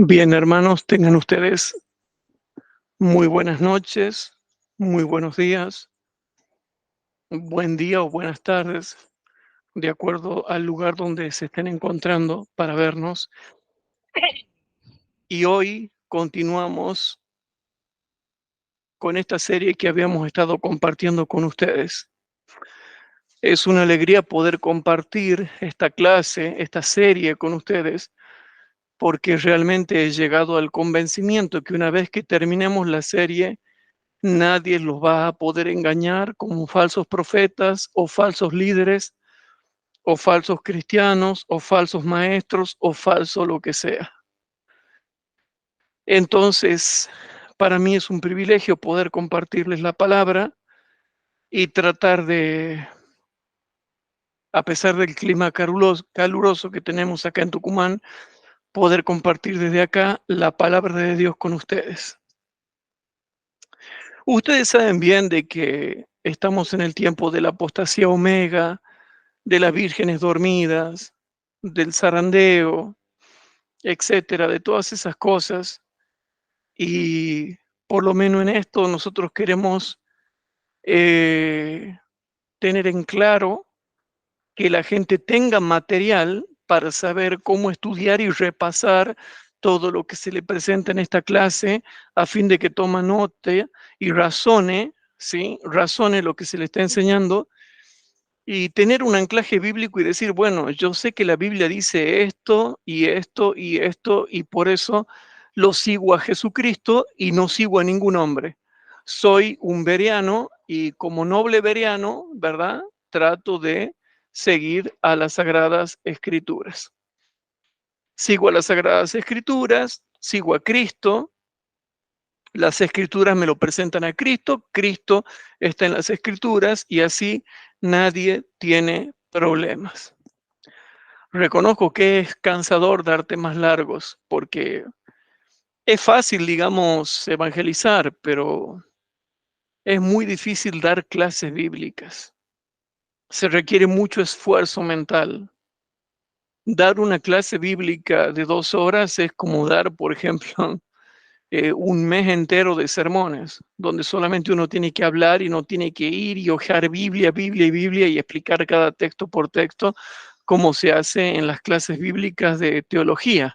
Bien, hermanos, tengan ustedes muy buenas noches, muy buenos días, buen día o buenas tardes, de acuerdo al lugar donde se estén encontrando para vernos. Y hoy continuamos con esta serie que habíamos estado compartiendo con ustedes. Es una alegría poder compartir esta clase, esta serie con ustedes, porque realmente he llegado al convencimiento que una vez que terminemos la serie, nadie los va a poder engañar como falsos profetas o falsos líderes o falsos cristianos o falsos maestros o falso lo que sea. Entonces, para mí es un privilegio poder compartirles la palabra y tratar de, a pesar del clima caluroso que tenemos acá en Tucumán, poder compartir desde acá la palabra de Dios con ustedes. Ustedes saben bien de que estamos en el tiempo de la apostasía omega, de las vírgenes dormidas, del zarandeo, etcétera, de todas esas cosas. Y por lo menos en esto nosotros queremos tener en claro que la gente tenga material para saber cómo estudiar y repasar todo lo que se le presenta en esta clase, a fin de que toma nota y razone, ¿sí? Razone lo que se le está enseñando y tener un anclaje bíblico y decir, bueno, yo sé que la Biblia dice esto y esto y esto, y por eso lo sigo a Jesucristo y no sigo a ningún hombre. Soy un bereano y como noble bereano, ¿verdad? Trato de seguir a las Sagradas Escrituras. Sigo a las Sagradas Escrituras, sigo a Cristo, las Escrituras me lo presentan a Cristo, Cristo está en las Escrituras y así nadie tiene problemas. Reconozco que es cansador dar temas largos porque es fácil, digamos, evangelizar, pero es muy difícil dar clases bíblicas. Se requiere mucho esfuerzo mental. Dar una clase bíblica de 2 horas es como dar, por ejemplo, un mes entero de sermones, donde solamente uno tiene que hablar y no tiene que ir y hojear Biblia, Biblia y Biblia y explicar cada texto por texto, como se hace en las clases bíblicas de teología,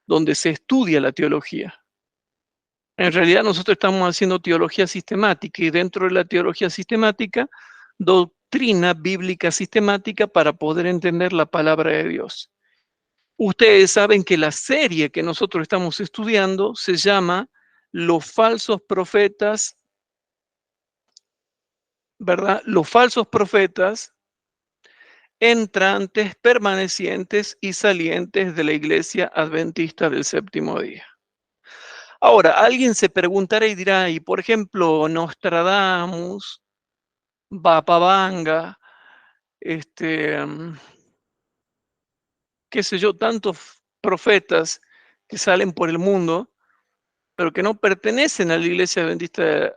donde se estudia la teología. En realidad nosotros estamos haciendo teología sistemática y dentro de la teología sistemática, doctrina bíblica sistemática para poder entender la palabra de Dios. Ustedes saben que la serie que nosotros estamos estudiando se llama Los falsos profetas, ¿verdad? Los falsos profetas entrantes, permanecientes y salientes de la iglesia adventista del séptimo día. Ahora, alguien se preguntará y dirá, y por ejemplo, Nostradamus, Bapabanga, qué sé yo, tantos profetas que salen por el mundo, pero que no pertenecen a la iglesia adventista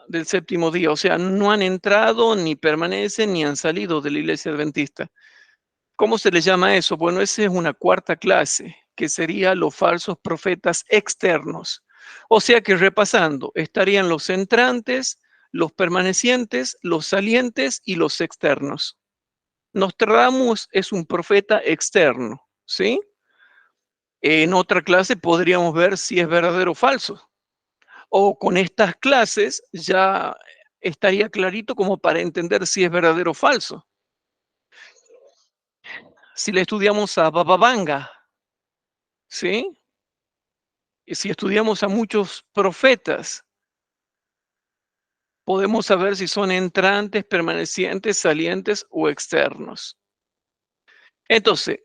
del séptimo día, o sea, no han entrado, ni permanecen, ni han salido de la iglesia adventista. ¿Cómo se les llama eso? Bueno, esa es una cuarta clase, que sería los falsos profetas externos. O sea que repasando, estarían los entrantes, los permanecientes, los salientes y los externos. Nostradamus es un profeta externo, ¿sí? En otra clase podríamos ver si es verdadero o falso. O con estas clases ya estaría clarito como para entender si es verdadero o falso. Si le estudiamos a Bababanga, ¿sí? Y si estudiamos a muchos profetas, podemos saber si son entrantes, permanecientes, salientes o externos. Entonces,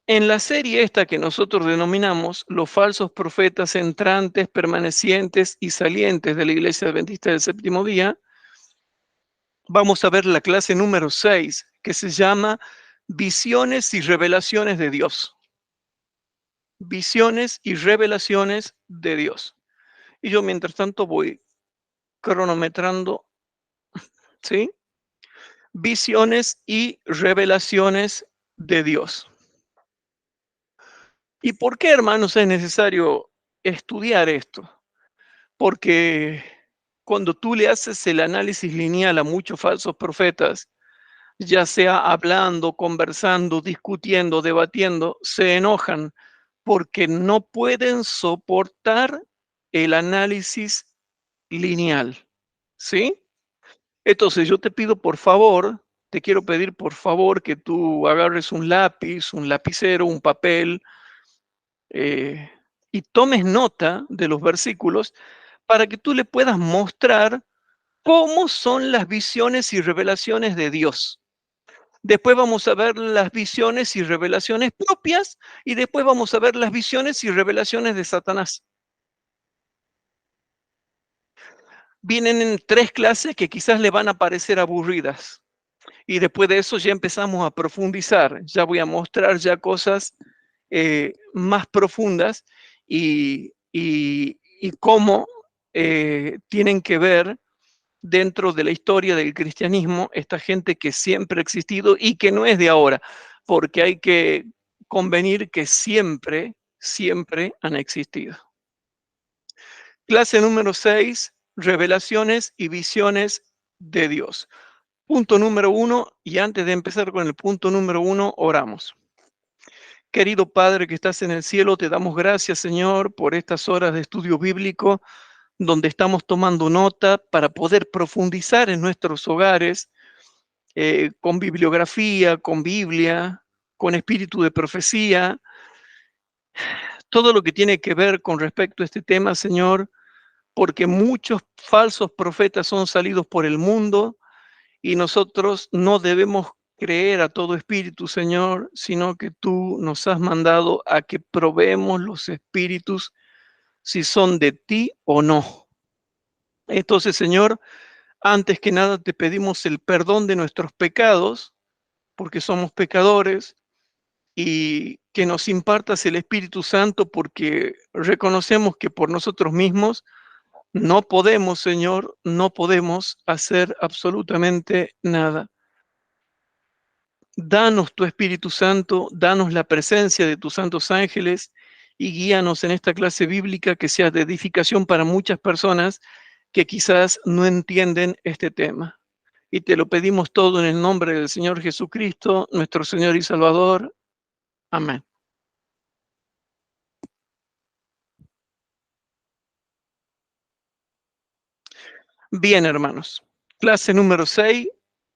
en la serie esta que nosotros denominamos los falsos profetas entrantes, permanecientes y salientes de la Iglesia Adventista del Séptimo Día, vamos a ver la clase número 6, que se llama Visiones y Revelaciones de Dios. visiones y revelaciones de Dios. Y yo mientras tanto voy cronometrando, ¿sí? Visiones y revelaciones de Dios. ¿Y por qué, hermanos, es necesario estudiar esto? Porque cuando tú le haces el análisis lineal a muchos falsos profetas, ya sea hablando, conversando, discutiendo, debatiendo, se enojan porque no pueden soportar el análisis lineal, ¿sí? Entonces yo te pido por favor, te quiero pedir por favor que tú agarres un lápiz, un lapicero, un papel, eh, y tomes nota de los versículos para que tú le puedas mostrar cómo son las visiones y revelaciones de Dios. Después vamos a ver las visiones y revelaciones propias y después vamos a ver las visiones y revelaciones de Satanás. Vienen en 3 clases que quizás le van a parecer aburridas y después de eso ya empezamos a profundizar. Ya voy a mostrar ya cosas más profundas y cómo tienen que ver dentro de la historia del cristianismo esta gente que siempre ha existido y que no es de ahora, porque hay que convenir que siempre, siempre han existido. Clase número 6, revelaciones y visiones de Dios. Punto número 1, y antes de empezar con el punto número 1, oramos. Querido Padre que estás en el cielo, te damos gracias, Señor, por estas horas de estudio bíblico donde estamos tomando nota para poder profundizar en nuestros hogares con bibliografía, con Biblia, con espíritu de profecía, todo lo que tiene que ver con respecto a este tema, Señor, porque muchos falsos profetas son salidos por el mundo y nosotros no debemos creer a todo espíritu, Señor, sino que tú nos has mandado a que probemos los espíritus si son de ti o no. Entonces, Señor, antes que nada te pedimos el perdón de nuestros pecados, porque somos pecadores, y que nos impartas el Espíritu Santo, porque reconocemos que por nosotros mismos no podemos, Señor, no podemos hacer absolutamente nada. Danos tu Espíritu Santo, danos la presencia de tus santos ángeles y guíanos en esta clase bíblica que sea de edificación para muchas personas que quizás no entienden este tema. Y te lo pedimos todo en el nombre del Señor Jesucristo, nuestro Señor y Salvador. Amén. Bien, hermanos. Clase número 6,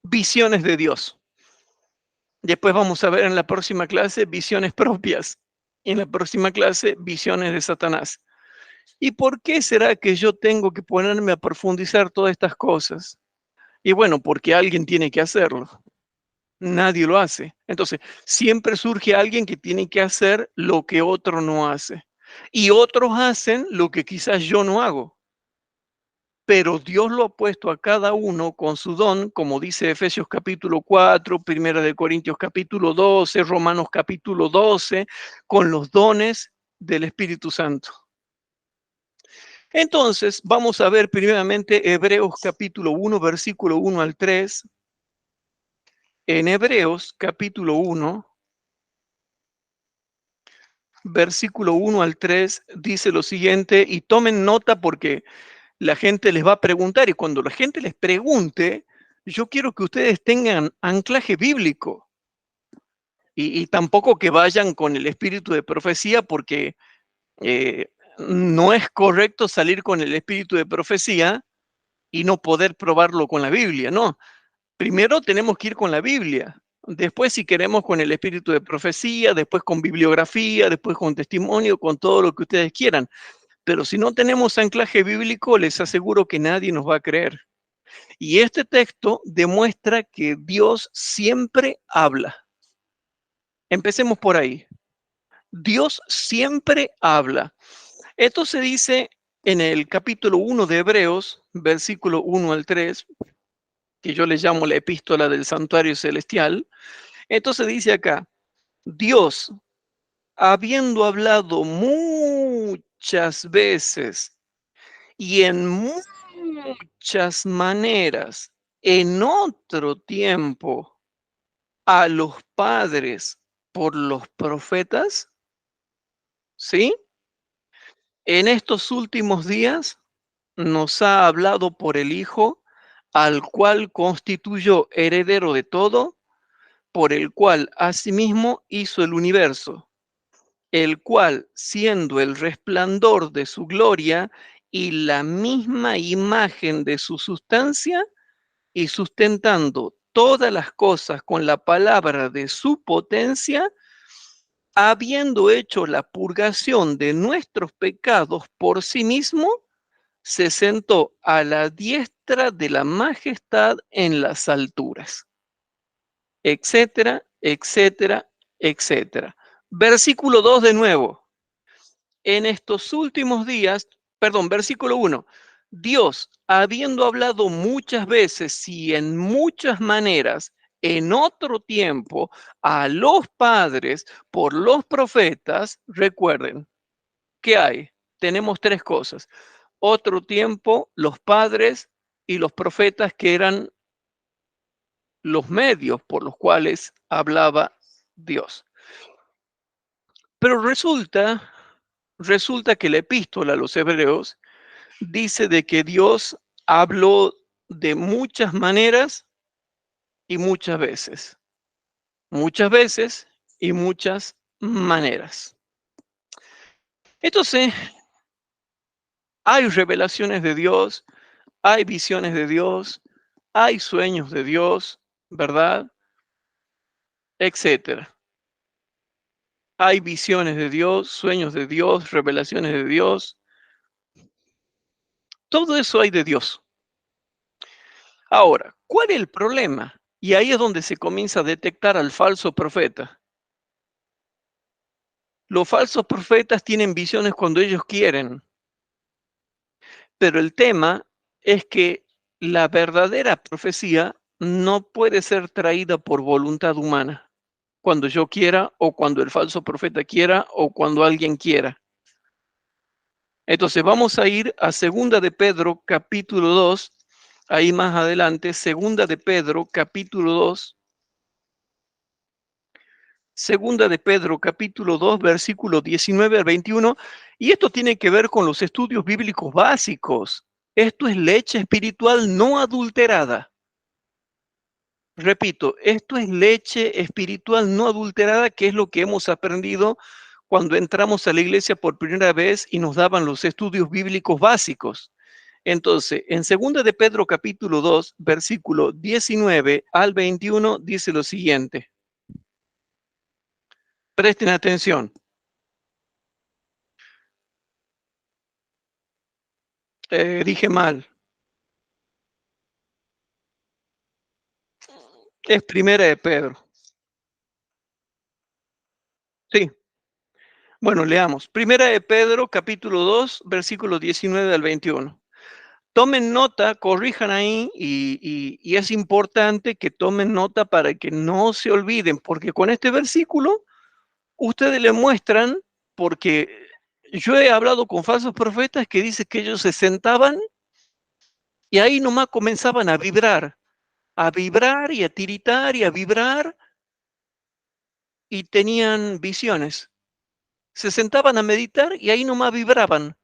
visiones de Dios. Después vamos a ver en la próxima clase visiones propias. Y en la próxima clase, visiones de Satanás. ¿Y por qué será que yo tengo que ponerme a profundizar todas estas cosas? Y bueno, porque alguien tiene que hacerlo. Nadie lo hace. Entonces, siempre surge alguien que tiene que hacer lo que otro no hace. Y otros hacen lo que quizás yo no hago. Pero Dios lo ha puesto a cada uno con su don, como dice Efesios capítulo 4, Primera de Corintios capítulo 12, Romanos capítulo 12, con los dones del Espíritu Santo. Entonces, vamos a ver primeramente Hebreos capítulo 1, versículo 1 al 3. En Hebreos capítulo 1, versículo 1 al 3, dice lo siguiente, y tomen nota porque la gente les va a preguntar, y cuando la gente les pregunte, yo quiero que ustedes tengan anclaje bíblico y tampoco que vayan con el espíritu de profecía, porque no es correcto salir con el espíritu de profecía y no poder probarlo con la Biblia, no. Primero tenemos que ir con la Biblia, después si queremos con el espíritu de profecía, después con bibliografía, después con testimonio, con todo lo que ustedes quieran. Pero si no tenemos anclaje bíblico, les aseguro que nadie nos va a creer. Y este texto demuestra que Dios siempre habla. Empecemos por ahí. Dios siempre habla. Esto se dice en el capítulo 1 de Hebreos, versículo 1 al 3, que yo le llamo la epístola del santuario celestial. Entonces dice acá, Dios habiendo hablado muchas veces y en muchas maneras en otro tiempo a los padres por los profetas, ¿sí? En estos últimos días nos ha hablado por el Hijo, al cual constituyó heredero de todo, por el cual asimismo hizo el universo, el cual, siendo el resplandor de su gloria y la misma imagen de su sustancia, y sustentando todas las cosas con la palabra de su potencia, habiendo hecho la purgación de nuestros pecados por sí mismo, se sentó a la diestra de la majestad en las alturas, etcétera, etcétera, etcétera. Versículo 2 de nuevo. En estos últimos días, perdón, versículo 1. Dios, habiendo hablado muchas veces y en muchas maneras, en otro tiempo, a los padres por los profetas, recuerden, ¿qué hay? Tenemos tres cosas. Otro tiempo, los padres y los profetas, que eran los medios por los cuales hablaba Dios. Pero resulta que la epístola a los hebreos dice de que Dios habló de muchas maneras y muchas veces y muchas maneras. Entonces, hay revelaciones de Dios, hay visiones de Dios, hay sueños de Dios, ¿verdad? Etcétera. Hay visiones de Dios, sueños de Dios, revelaciones de Dios. Todo eso hay de Dios. Ahora, ¿cuál es el problema? Y ahí es donde se comienza a detectar al falso profeta. Los falsos profetas tienen visiones cuando ellos quieren, pero el tema es que la verdadera profecía no puede ser traída por voluntad humana, cuando yo quiera o cuando el falso profeta quiera o cuando alguien quiera. Entonces vamos a ir a Segunda de Pedro capítulo 2, ahí más adelante, Segunda de Pedro capítulo 2, Segunda de Pedro, capítulo 2, versículo 19 al 21, y esto tiene que ver con los estudios bíblicos básicos. Esto es leche espiritual no adulterada. Repito, esto es leche espiritual no adulterada, que es lo que hemos aprendido cuando entramos a la iglesia por primera vez y nos daban los estudios bíblicos básicos. Entonces, en Segunda de Pedro, capítulo 2, versículo 19 al 21, dice lo siguiente. Presten atención. Dije mal. Es Primera de Pedro. Sí. Bueno, leamos. Primera de Pedro, capítulo 2, versículos 19 al 21. Tomen nota, corrijan ahí y es importante que tomen nota para que no se olviden, porque con este versículo ustedes le muestran, porque yo he hablado con falsos profetas que dicen que ellos se sentaban y ahí nomás comenzaban a vibrar y a tiritar y a vibrar y tenían visiones. Se sentaban a meditar y ahí nomás vibraban.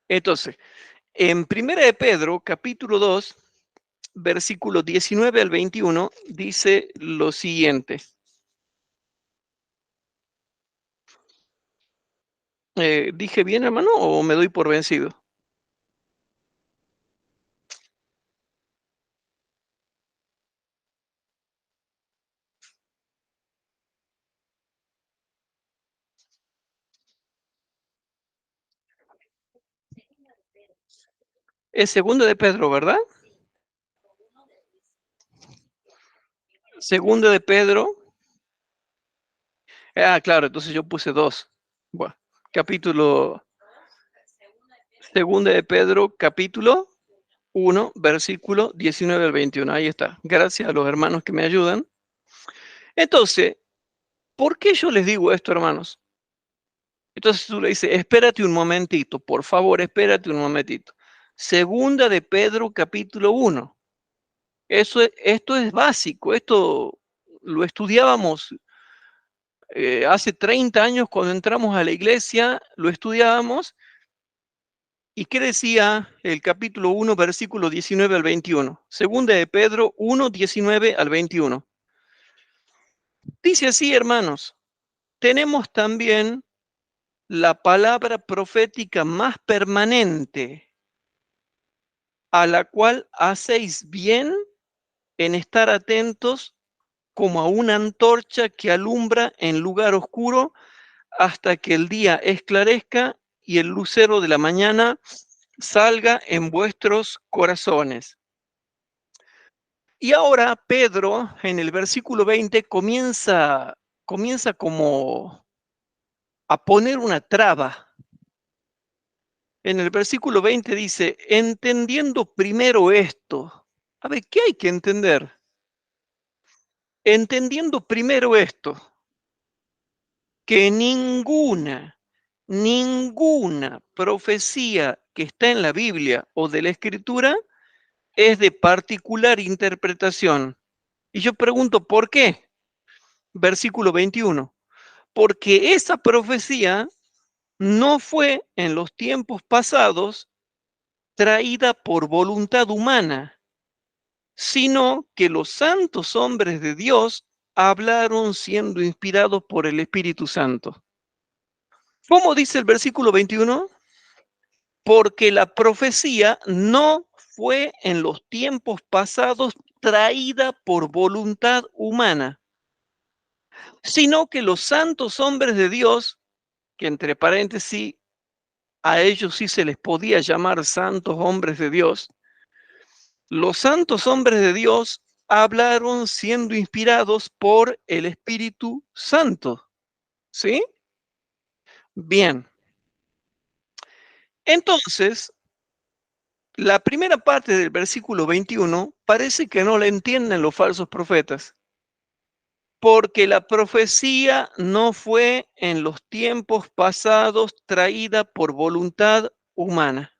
Entonces, en Primera de Pedro, capítulo 2, versículo 19 al 21, dice lo siguiente. ¿Dije bien, hermano, o me doy por vencido? Es Segunda de Pedro, ¿verdad? Segunda de Pedro. Ah, claro, entonces yo puse 2. Bueno, capítulo, Segunda de Pedro, capítulo 1, versículo 19 al 21. Ahí está. Gracias a los hermanos que me ayudan. Entonces, ¿Por qué yo les digo esto, hermanos? Entonces tú le dices, espérate un momentito, por favor, espérate un momentito. Segunda de Pedro, capítulo 1. Esto es básico, esto lo estudiábamos hace 30 años cuando entramos a la iglesia, lo estudiábamos. ¿Y qué decía el capítulo 1, versículo 19 al 21? Segunda de Pedro 1, 19 al 21. Dice así, hermanos, tenemos también la palabra profética más permanente, a la cual hacéis bien en estar atentos como a una antorcha que alumbra en lugar oscuro hasta que el día esclarezca y el lucero de la mañana salga en vuestros corazones. Y ahora Pedro, en el versículo 20, comienza como a poner una traba. En el versículo 20 dice, entendiendo primero esto. A ver, ¿qué hay que entender? Entendiendo primero esto, que ninguna profecía que está en la Biblia o de la Escritura es de particular interpretación. Y yo pregunto, ¿por qué? Versículo 21. Porque esa profecía no fue en los tiempos pasados traída por voluntad humana, sino que los santos hombres de Dios hablaron siendo inspirados por el Espíritu Santo. ¿Cómo dice el versículo 21? Porque la profecía no fue en los tiempos pasados traída por voluntad humana, sino que los santos hombres de Dios, que entre paréntesis, a ellos sí se les podía llamar santos hombres de Dios, los santos hombres de Dios hablaron siendo inspirados por el Espíritu Santo. ¿Sí? Bien. Entonces, la primera parte del versículo 21 parece que no la entienden los falsos profetas, porque la profecía no fue en los tiempos pasados traída por voluntad humana.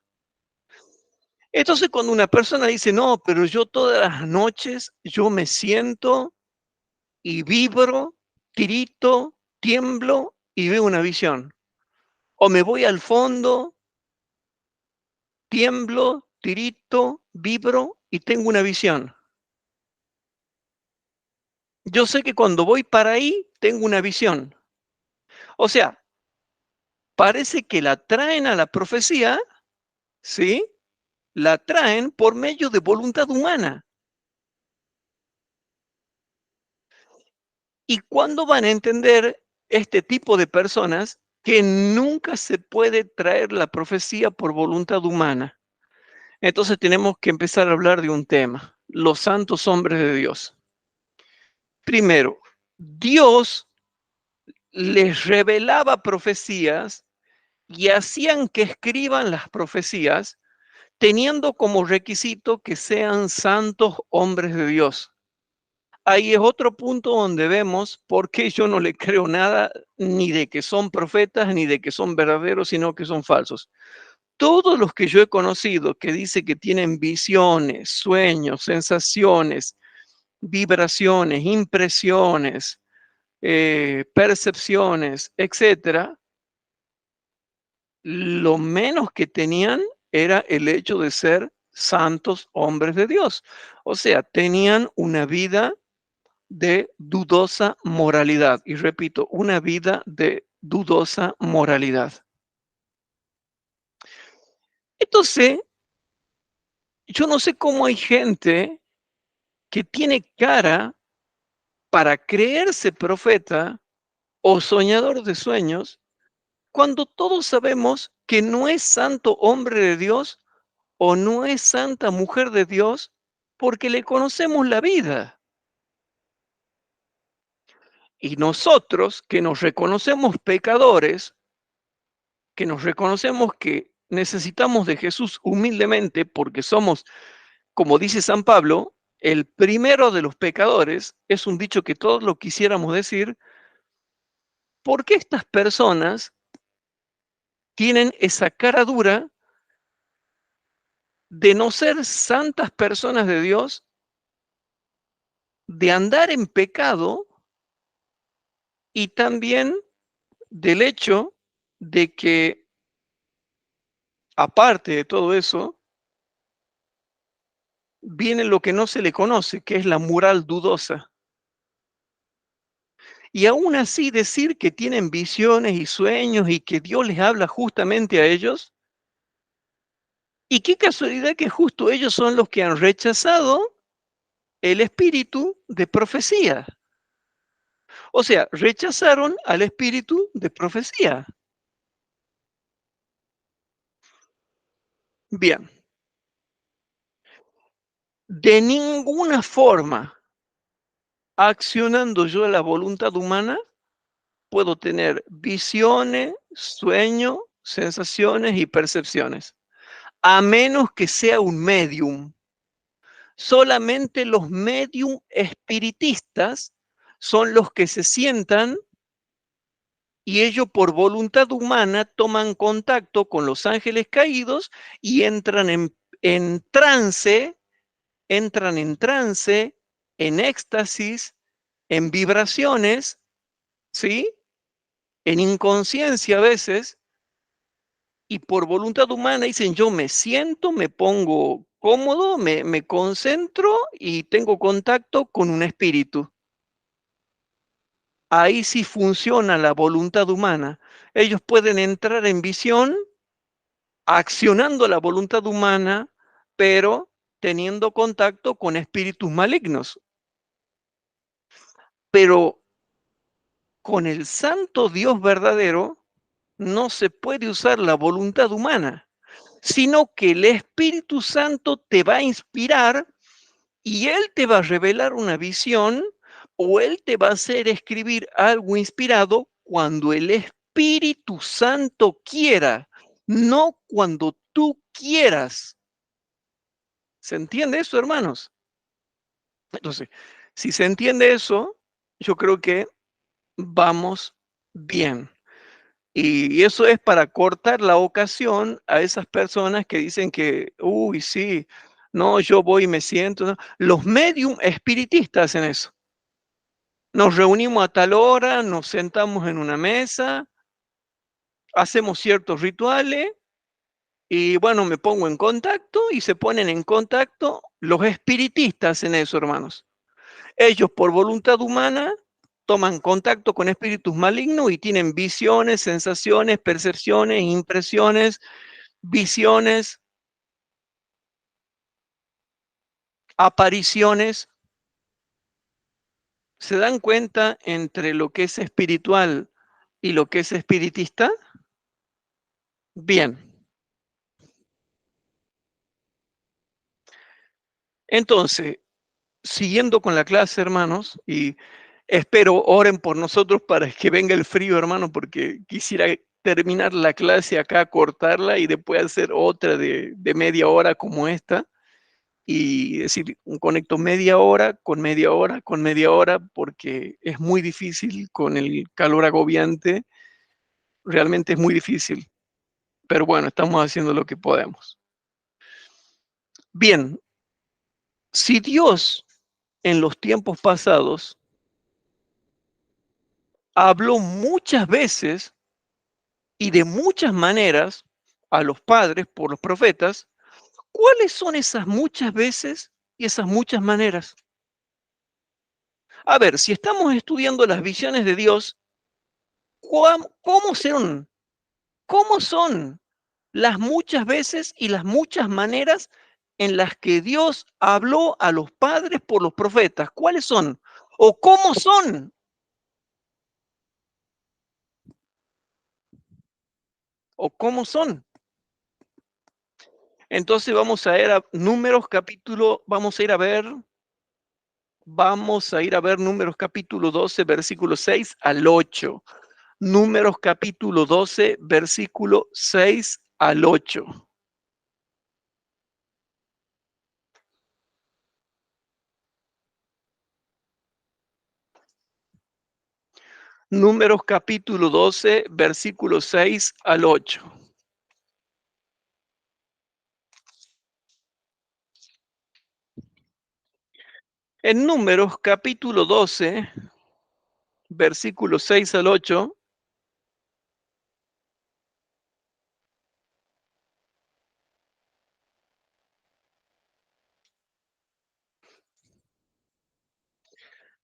Entonces, cuando una persona dice, no, pero yo todas las noches, yo me siento y vibro, tirito, tiemblo y veo una visión. O me voy al fondo, tiemblo, tirito, vibro y tengo una visión. Yo sé que cuando voy para ahí, tengo una visión. O sea, parece que la traen a la profecía, ¿sí? La traen por medio de voluntad humana. ¿Y cuándo van a entender este tipo de personas que nunca se puede traer la profecía por voluntad humana? Entonces tenemos que empezar a hablar de un tema, los santos hombres de Dios. Primero, Dios les revelaba profecías y hacían que escriban las profecías teniendo como requisito que sean santos hombres de Dios. Ahí es otro punto donde vemos por qué yo no le creo nada ni de que son profetas ni de que son verdaderos, sino que son falsos. Todos los que yo he conocido que dice que tienen visiones, sueños, sensaciones, vibraciones, impresiones, percepciones, etcétera, lo menos que tenían era el hecho de ser santos hombres de Dios. O sea, tenían una vida de dudosa moralidad. Y repito, una vida de dudosa moralidad. Entonces, yo no sé cómo hay gente que tiene cara para creerse profeta o soñador de sueños, cuando todos sabemos que no es santo hombre de Dios o no es santa mujer de Dios porque le conocemos la vida. Y nosotros que nos reconocemos pecadores, que nos reconocemos que necesitamos de Jesús humildemente porque somos, como dice San Pablo, el primero de los pecadores, es un dicho que todos lo quisiéramos decir, ¿por qué estas personas tienen esa cara dura de no ser santas personas de Dios, de andar en pecado y también del hecho de que, aparte de todo eso, viene lo que no se le conoce, que es la moral dudosa? Y aún así decir que tienen visiones y sueños y que Dios les habla justamente a ellos. Y qué casualidad que justo ellos son los que han rechazado el espíritu de profecía. O sea, rechazaron al espíritu de profecía. Bien, de ninguna forma, accionando yo la voluntad humana, puedo tener visiones, sueños, sensaciones y percepciones, a menos que sea un medium. Solamente los medium espiritistas son los que se sientan y ellos por voluntad humana toman contacto con los ángeles caídos y en trance, entran en trance, en éxtasis, en vibraciones, ¿sí? En inconsciencia a veces, y por voluntad humana dicen, yo me siento, me pongo cómodo, me concentro y tengo contacto con un espíritu. Ahí sí funciona la voluntad humana. Ellos pueden entrar en visión accionando la voluntad humana, pero teniendo contacto con espíritus malignos. Pero con el santo Dios verdadero no se puede usar la voluntad humana, sino que el Espíritu Santo te va a inspirar y Él te va a revelar una visión o Él te va a hacer escribir algo inspirado cuando el Espíritu Santo quiera, no cuando tú quieras. ¿Se entiende eso, hermanos? Entonces, si se entiende eso, yo creo que vamos bien. Y eso es para cortar la ocasión a esas personas que dicen que, uy, sí, no, yo voy y me siento, ¿no? Los medium espiritistas hacen eso. Nos reunimos a tal hora, nos sentamos en una mesa, hacemos ciertos rituales y bueno, me pongo en contacto y se ponen en contacto. Los espiritistas en eso, hermanos. Ellos por voluntad humana toman contacto con espíritus malignos y tienen visiones, sensaciones, percepciones, impresiones, visiones, apariciones. ¿Se dan cuenta entre lo que es espiritual y lo que es espiritista? Bien. Entonces, siguiendo con la clase, hermanos, y espero oren por nosotros para que venga el frío, hermano, porque quisiera terminar la clase acá, cortarla y después hacer otra de media hora como esta. Y decir, conecto media hora con media hora con media hora, porque es muy difícil con el calor agobiante, realmente es muy difícil, pero bueno, estamos haciendo lo que podemos. Bien, si Dios en los tiempos pasados habló muchas veces y de muchas maneras a los padres por los profetas, ¿cuáles son esas muchas veces y esas muchas maneras? A ver, si estamos estudiando las visiones de Dios, ¿cómo son? ¿Cómo son las muchas veces y las muchas maneras en las que Dios habló a los padres por los profetas? ¿Cuáles son? ¿O cómo son? ¿O cómo son? Entonces vamos a ir a Números capítulo, vamos a ir a ver Números capítulo 12, versículo 6 al 8. Números capítulo 12, versículo 6 al 8. Números capítulo 12, versículos 6 al 8. En Números capítulo 12, versículos 6 al 8,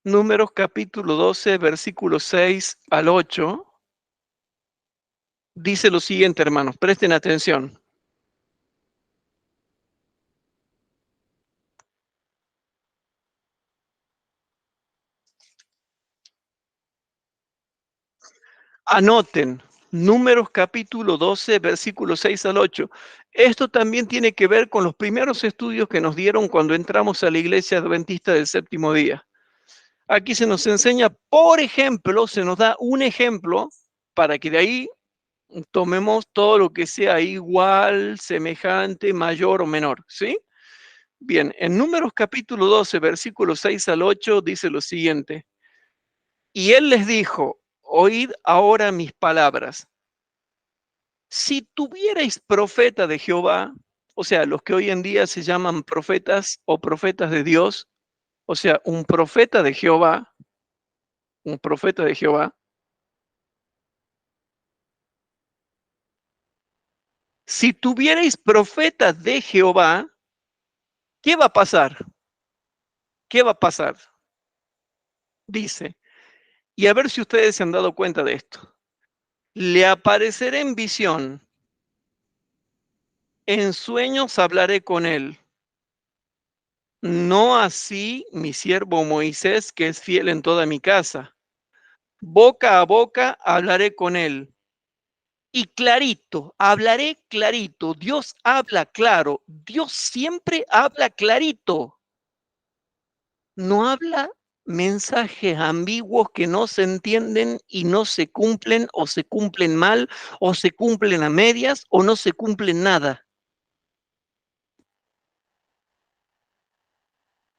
Números capítulo 12, versículos 6 al 8, dice lo siguiente, hermanos, presten atención. Anoten, Números capítulo 12, versículos 6 al 8. Esto también tiene que ver con los primeros estudios que nos dieron cuando entramos a la iglesia adventista del séptimo día. Aquí se nos enseña, por ejemplo, se nos da un ejemplo para que de ahí tomemos todo lo que sea igual, semejante, mayor o menor, ¿sí? Bien, en Números capítulo 12, versículos 6 al 8 dice lo siguiente. Y él les dijo, oíd ahora mis palabras. Si tuvierais profeta de Jehová, o sea, los que hoy en día se llaman profetas o profetas de Dios, o sea, un profeta de Jehová, si tuvierais profeta de Jehová, ¿qué va a pasar? ¿Qué va a pasar? Dice, y a ver si ustedes se han dado cuenta de esto. Le apareceré en visión, en sueños hablaré con él. No así mi siervo Moisés, que es fiel en toda mi casa. Boca a boca hablaré con él. Y clarito, hablaré clarito. Dios habla claro. Dios siempre habla clarito. No habla mensajes ambiguos que no se entienden y no se cumplen o se cumplen mal o se cumplen a medias o no se cumplen nada.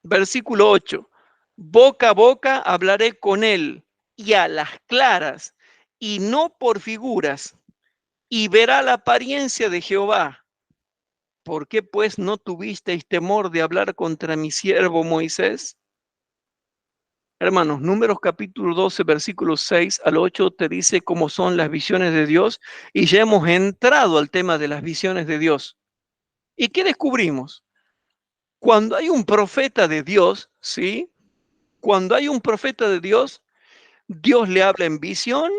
Versículo 8. Boca a boca hablaré con él y a las claras y no por figuras y verá la apariencia de Jehová. ¿Por qué pues no tuvisteis temor de hablar contra mi siervo Moisés? Hermanos, Números capítulo 12, versículos 6 al 8 te dice cómo son las visiones de Dios y ya hemos entrado al tema de las visiones de Dios. ¿Y qué descubrimos? Cuando hay un profeta de Dios, ¿sí? Cuando hay un profeta de Dios, Dios le habla en visión,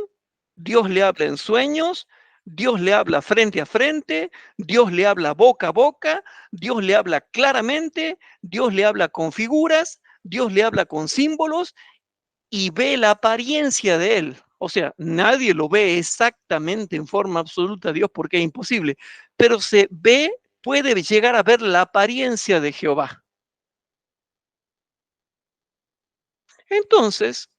Dios le habla en sueños, Dios le habla frente a frente, Dios le habla boca a boca, Dios le habla claramente, Dios le habla con figuras, Dios le habla con símbolos y ve la apariencia de él. O sea, nadie lo ve exactamente en forma absoluta a Dios porque es imposible, pero se ve, puede llegar a ver la apariencia de Jehová. Entonces,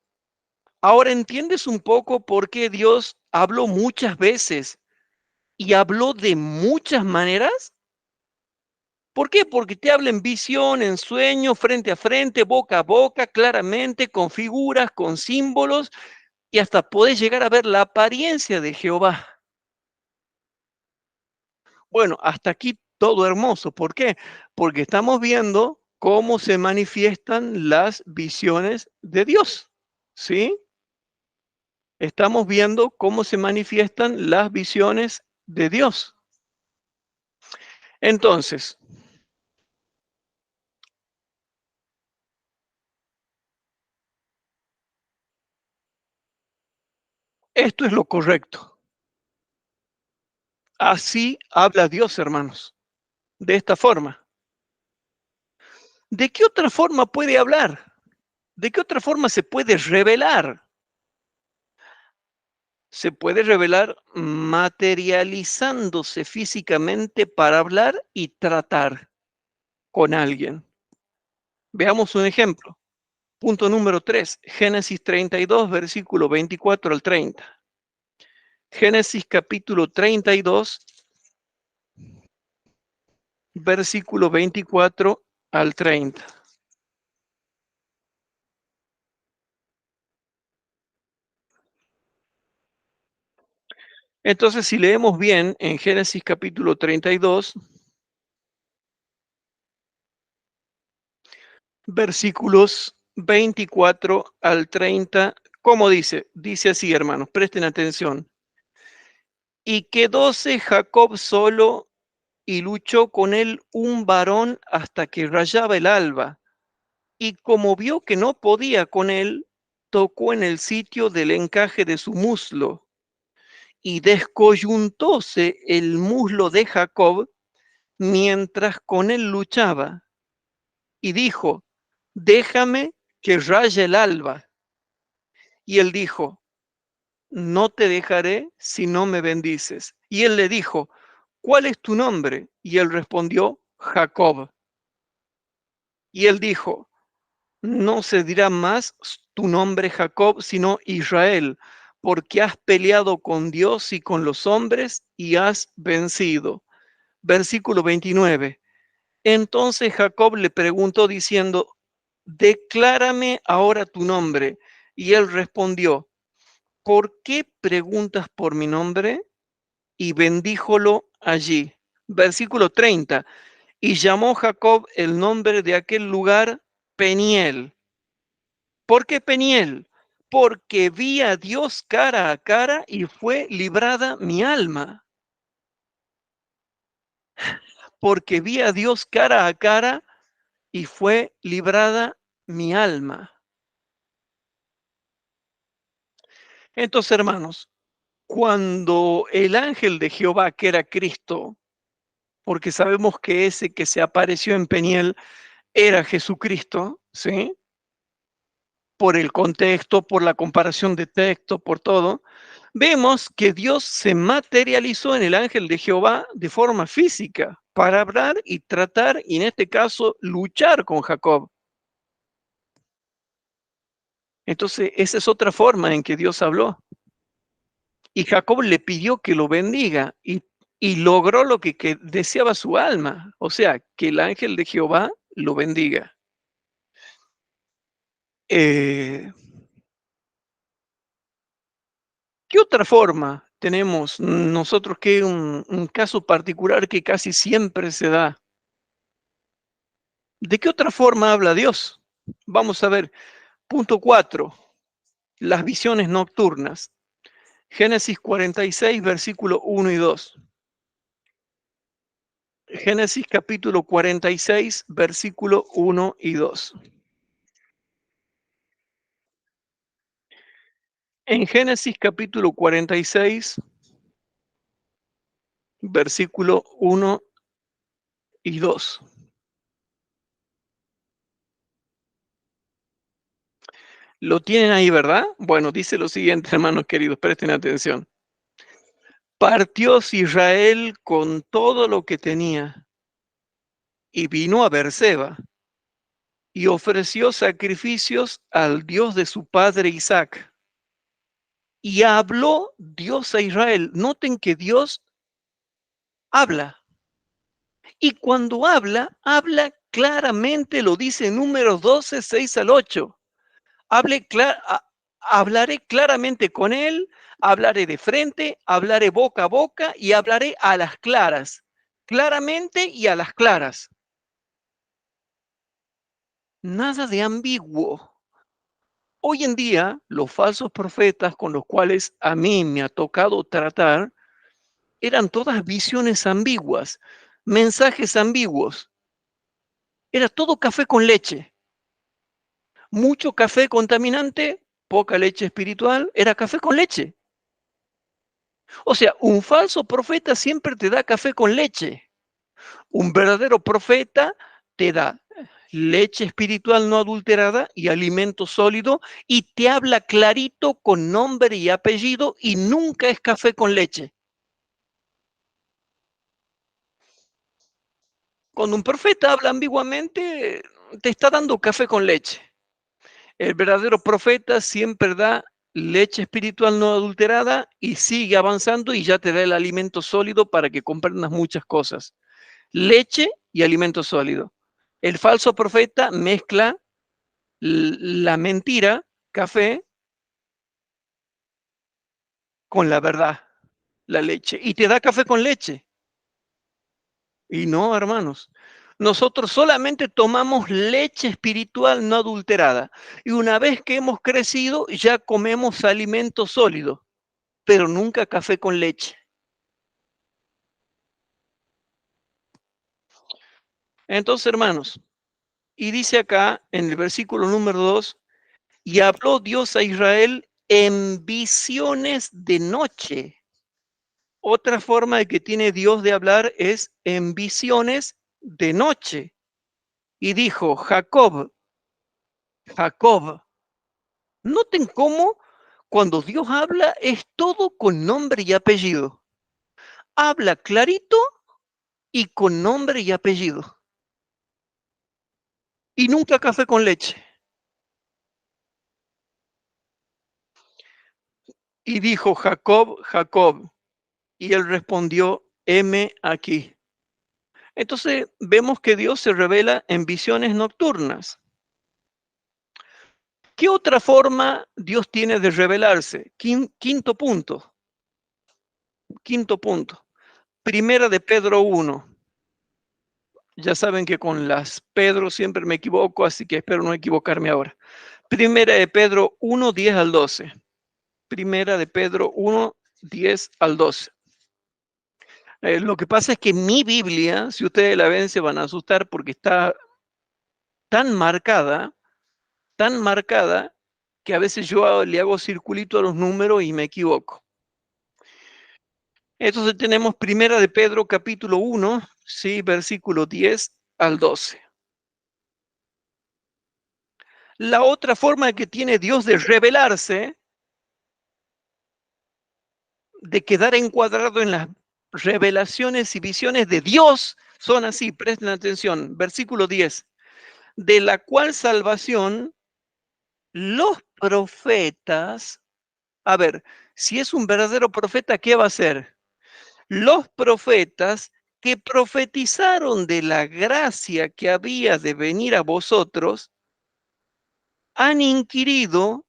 ahora entiendes un poco por qué Dios habló muchas veces y habló de muchas maneras. ¿Por qué? Porque te habla en visión, en sueño, frente a frente, boca a boca, claramente, con figuras, con símbolos, y hasta podés llegar a ver la apariencia de Jehová. Bueno, hasta aquí todo hermoso. ¿Por qué? Porque estamos viendo cómo se manifiestan las visiones de Dios. ¿Sí? Estamos viendo cómo se manifiestan las visiones de Dios. Entonces, esto es lo correcto. Así habla Dios, hermanos, de esta forma. ¿De qué otra forma puede hablar? ¿De qué otra forma se puede revelar? Se puede revelar materializándose físicamente para hablar y tratar con alguien. Veamos un ejemplo. Punto número 3, Génesis 32, versículo 24 al 30. Génesis capítulo 32, versículo 24 al 30. Entonces, si leemos bien en Génesis capítulo 32, versículos 24 al 30, ¿cómo dice? Dice así, hermanos, presten atención. Y quedóse Jacob solo y luchó con él un varón hasta que rayaba el alba. Y como vio que no podía con él, tocó en el sitio del encaje de su muslo y descoyuntóse el muslo de Jacob mientras con él luchaba. Y dijo, déjame que raye el alba. Y él dijo, no te dejaré si no me bendices. Y él le dijo, ¿cuál es tu nombre? Y él respondió, Jacob. Y él dijo, no se dirá más tu nombre Jacob, sino Israel, porque has peleado con Dios y con los hombres y has vencido. Versículo 29. Entonces Jacob le preguntó diciendo, declárame ahora tu nombre. Y él respondió, ¿por qué preguntas por mi nombre? Y bendíjolo allí. Versículo 30. Y llamó Jacob el nombre de aquel lugar Peniel. ¿Por qué Peniel? Porque vi a Dios cara a cara y fue librada mi alma. Porque vi a Dios cara a cara y fue librada mi alma. Entonces, hermanos, cuando el ángel de Jehová, que era Cristo, porque sabemos que ese que se apareció en Peniel era Jesucristo, ¿sí? Por el contexto, por la comparación de texto, por todo, vemos que Dios se materializó en el ángel de Jehová de forma física para hablar y tratar, y en este caso, luchar con Jacob. Entonces, esa es otra forma en que Dios habló. Y Jacob le pidió que lo bendiga y logró lo que deseaba su alma, o sea, que el ángel de Jehová lo bendiga. Eh, ¿Qué otra forma tenemos nosotros que un caso particular que casi siempre se da? ¿De qué otra forma habla Dios? Vamos a ver, punto 4, las visiones nocturnas. Génesis 46, versículo 1 y 2. Génesis capítulo 46, versículo 1 y 2. En Génesis capítulo 46, versículo 1 y 2. ¿Lo tienen ahí, verdad? Bueno, dice lo siguiente, hermanos queridos, presten atención. Partió Israel con todo lo que tenía y vino a Beerseba y ofreció sacrificios al Dios de su padre Isaac. Y habló Dios a Israel. Noten que Dios habla. Y cuando habla, habla claramente, lo dice en Números 12, 6 al 8. Hablaré claramente con él, hablaré de frente, hablaré boca a boca y hablaré a las claras. Claramente y a las claras. Nada de ambiguo. Hoy en día, los falsos profetas con los cuales a mí me ha tocado tratar, eran todas visiones ambiguas, mensajes ambiguos. Era todo café con leche. Mucho café contaminante, poca leche espiritual, era café con leche. O sea, un falso profeta siempre te da café con leche. Un verdadero profeta te da leche espiritual no adulterada y alimento sólido y te habla clarito con nombre y apellido y nunca es café con leche. Cuando un profeta habla ambiguamente, te está dando café con leche. El verdadero profeta siempre da leche espiritual no adulterada y sigue avanzando y ya te da el alimento sólido para que comprendas muchas cosas. Leche y alimento sólido. El falso profeta mezcla la mentira, café, con la verdad. la leche y te da café con leche. Y no, hermanos. Nosotros solamente tomamos leche espiritual no adulterada. Y una vez que hemos crecido, ya comemos alimento sólido, pero nunca café con leche. Entonces, hermanos, y dice acá en el versículo número 2, y habló Dios a Israel en visiones de noche. Otra forma de que tiene Dios de hablar es en visiones de noche. Y dijo, Jacob, Jacob. Noten cómo cuando Dios habla es todo con nombre y apellido. Habla clarito y con nombre y apellido. Y nunca café con leche. Y dijo Jacob, Jacob. Y él respondió, heme aquí. Entonces vemos que Dios se revela en visiones nocturnas. ¿Qué otra forma Dios tiene de revelarse? Quinto punto. Quinto punto. Primera de Pedro 1. Ya saben que con las Pedro siempre me equivoco, así que espero no equivocarme ahora. Primera de Pedro 1, 10 al 12. Primera de Pedro 1, 10 al 12. Lo que pasa es que mi Biblia, si ustedes la ven, se van a asustar porque está tan marcada, que a veces yo le hago circulito a los números y me equivoco. Entonces tenemos Primera de Pedro capítulo 1, sí, versículo 10 al 12. La otra forma que tiene Dios de revelarse, de quedar encuadrado en las revelaciones y visiones de Dios, son así, presten atención, versículo 10, de la cual salvación los profetas, a ver, si es un verdadero profeta, ¿qué va a hacer? Los profetas que profetizaron de la gracia que había de venir a vosotros, han inquirido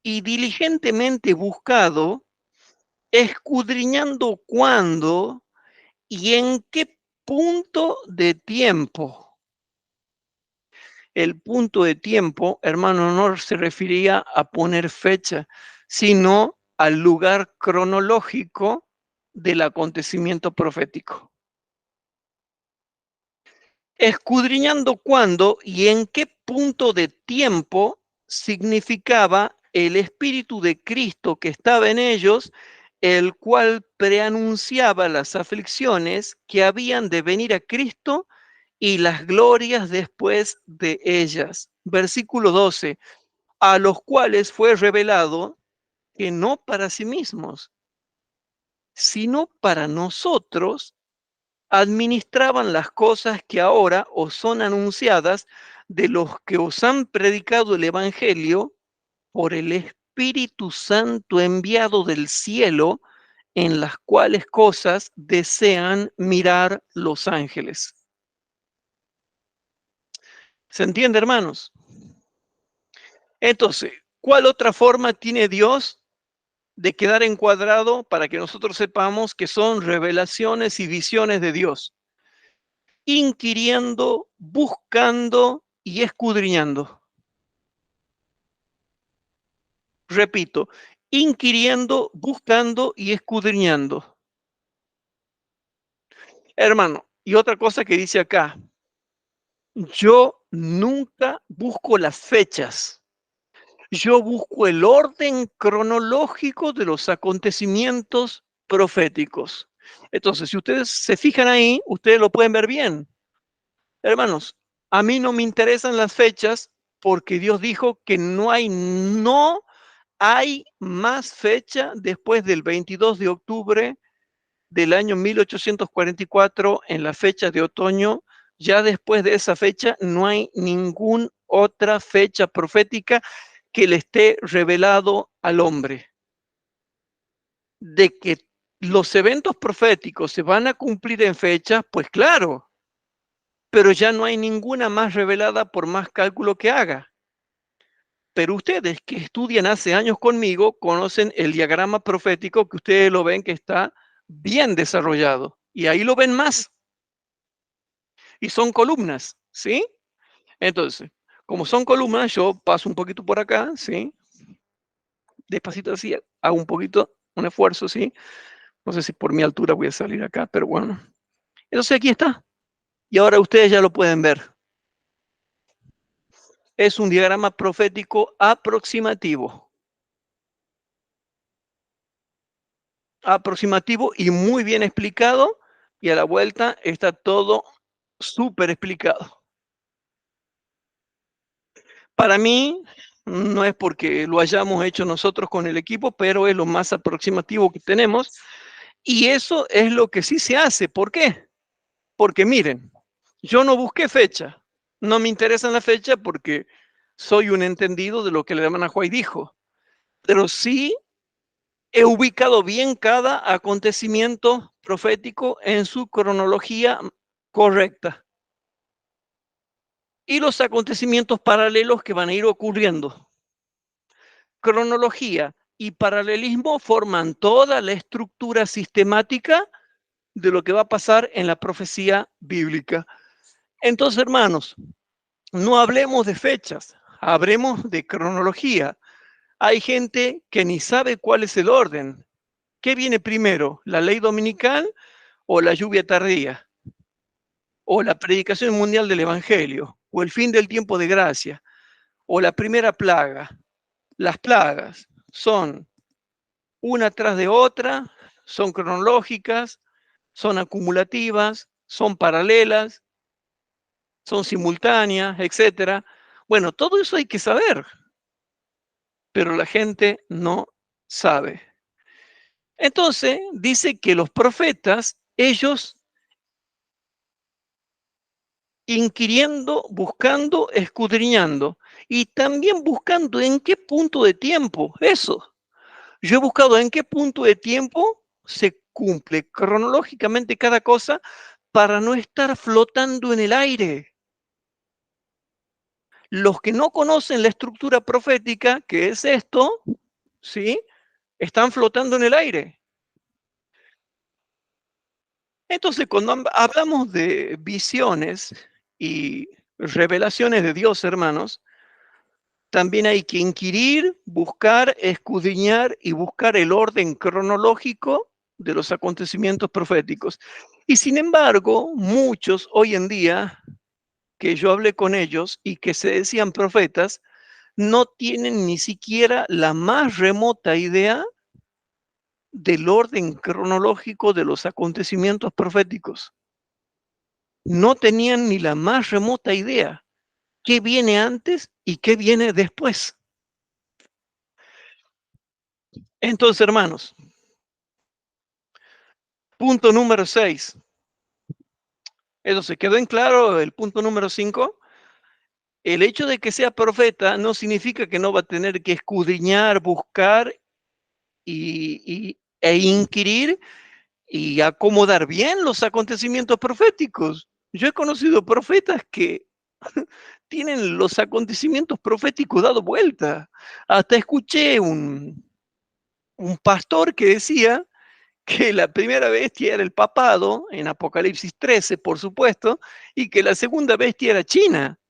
y diligentemente buscado, escudriñando cuándo y en qué punto de tiempo. El punto de tiempo, hermano, no se refería a poner fecha, sino al lugar cronológico del acontecimiento profético. Escudriñando cuándo y en qué punto de tiempo significaba el Espíritu de Cristo que estaba en ellos, el cual preanunciaba las aflicciones que habían de venir a Cristo y las glorias después de ellas. Versículo 12, a los cuales fue revelado que no para sí mismos, sino para nosotros administraban las cosas que ahora os son anunciadas de los que os han predicado el Evangelio por el Espíritu Santo enviado del cielo, en las cuales cosas desean mirar los ángeles. ¿Se entiende, hermanos? Entonces, ¿cuál otra forma tiene Dios de quedar encuadrado para que nosotros sepamos que son revelaciones y visiones de Dios? Inquiriendo, buscando y escudriñando. Repito, inquiriendo, buscando y escudriñando. Hermano, y otra cosa que dice acá, yo nunca busco las fechas, yo busco el orden cronológico de los acontecimientos proféticos. Entonces, si ustedes se fijan ahí, ustedes lo pueden ver bien. Hermanos, a mí no me interesan las fechas porque Dios dijo que no hay más fecha después del 22 de octubre del año 1844 en la fecha de otoño. Ya después de esa fecha no hay ninguna otra fecha profética que le esté revelado al hombre. De que los eventos proféticos se van a cumplir en fechas, pues claro, pero ya no hay ninguna más revelada por más cálculo que haga. pero ustedes que estudian hace años conmigo conocen el diagrama profético que ustedes lo ven que está bien desarrollado. Y ahí lo ven más. Y son columnas, ¿sí? Entonces, como son columnas, yo paso un poquito por acá, ¿sí? Despacito así, hago un poquito, un esfuerzo, ¿sí? No sé si por mi altura voy a salir acá, pero bueno. Entonces aquí está. Y ahora ustedes ya lo pueden ver. Es un diagrama profético aproximativo. Aproximativo y muy bien explicado. Y a la vuelta está todo súper explicado. Para mí, no es porque lo hayamos hecho nosotros con el equipo, pero es lo más aproximativo que tenemos. Y eso es lo que sí se hace. ¿Por qué? Porque miren, yo no busqué fecha. No me interesa la fecha porque soy un entendido de lo que el hermano Juárez dijo. Pero sí he ubicado bien cada acontecimiento profético en su cronología correcta y los acontecimientos paralelos que van a ir ocurriendo. Cronología y paralelismo forman toda la estructura sistemática de lo que va a pasar en la profecía bíblica. Entonces, hermanos, no hablemos de fechas, hablemos de cronología. Hay gente que ni sabe cuál es el orden. ¿Qué viene primero, la ley dominical o la lluvia tardía? O la predicación mundial del Evangelio, o el fin del tiempo de gracia, o la primera plaga. Las plagas son una tras de otra, son cronológicas, son acumulativas, son paralelas, son simultáneas, etcétera. Bueno, todo eso hay que saber, pero la gente no sabe. Entonces, dice que los profetas, ellos inquiriendo, buscando, escudriñando y también buscando en qué punto de tiempo, eso. Yo he buscado en qué punto de tiempo se cumple cronológicamente cada cosa para no estar flotando en el aire. Los que no conocen la estructura profética, que es esto, ¿sí? Están flotando en el aire. Entonces, cuando hablamos de visiones y revelaciones de Dios, hermanos, también hay que inquirir, buscar, escudriñar y buscar el orden cronológico de los acontecimientos proféticos. Y sin embargo, muchos hoy en día que yo hablé con ellos y que se decían profetas, no tienen ni siquiera la más remota idea del orden cronológico de los acontecimientos proféticos. No tenían ni la más remota idea qué viene antes y qué viene después. Entonces, hermanos, punto número 6. Entonces, ¿quedó en claro el punto número 5? El hecho de que sea profeta no significa que no va a tener que escudriñar, buscar e inquirir y acomodar bien los acontecimientos proféticos. Yo he conocido profetas que tienen los acontecimientos proféticos dado vuelta. Hasta escuché un pastor que decía que la primera bestia era el papado, en Apocalipsis 13, por supuesto, y que la segunda bestia era China.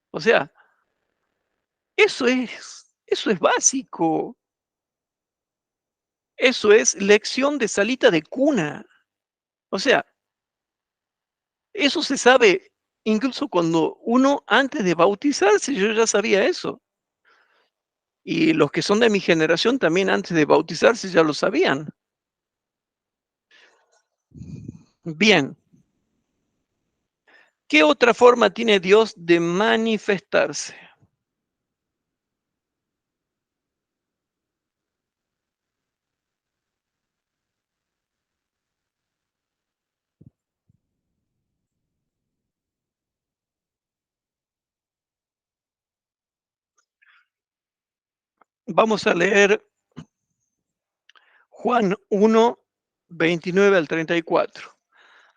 O sea, eso es básico. Eso es lección de salita de cuna. O sea, eso se sabe incluso cuando uno antes de bautizarse, yo ya sabía eso. Y los que son de mi generación también antes de bautizarse ya lo sabían. Bien, ¿qué otra forma tiene Dios de manifestarse? Vamos a leer Juan 1, 29 al 34.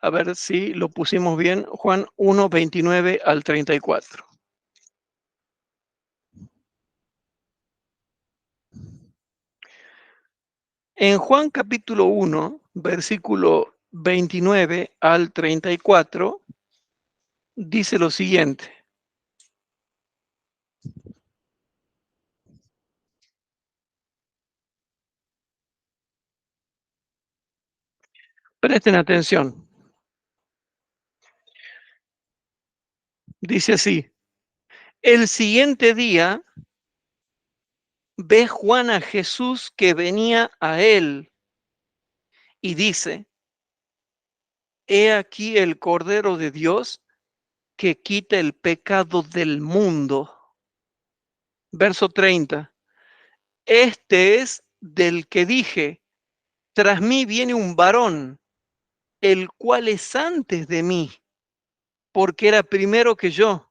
A ver si lo pusimos bien. Juan 1, 29 al 34. En Juan capítulo 1, versículo 29 al 34, dice lo siguiente. Presten atención. Dice así. El siguiente día ve Juan a Jesús que venía a él y dice, he aquí el Cordero de Dios que quita el pecado del mundo. Verso 30. Este es del que dije, tras mí viene un varón, el cual es antes de mí, porque era primero que yo.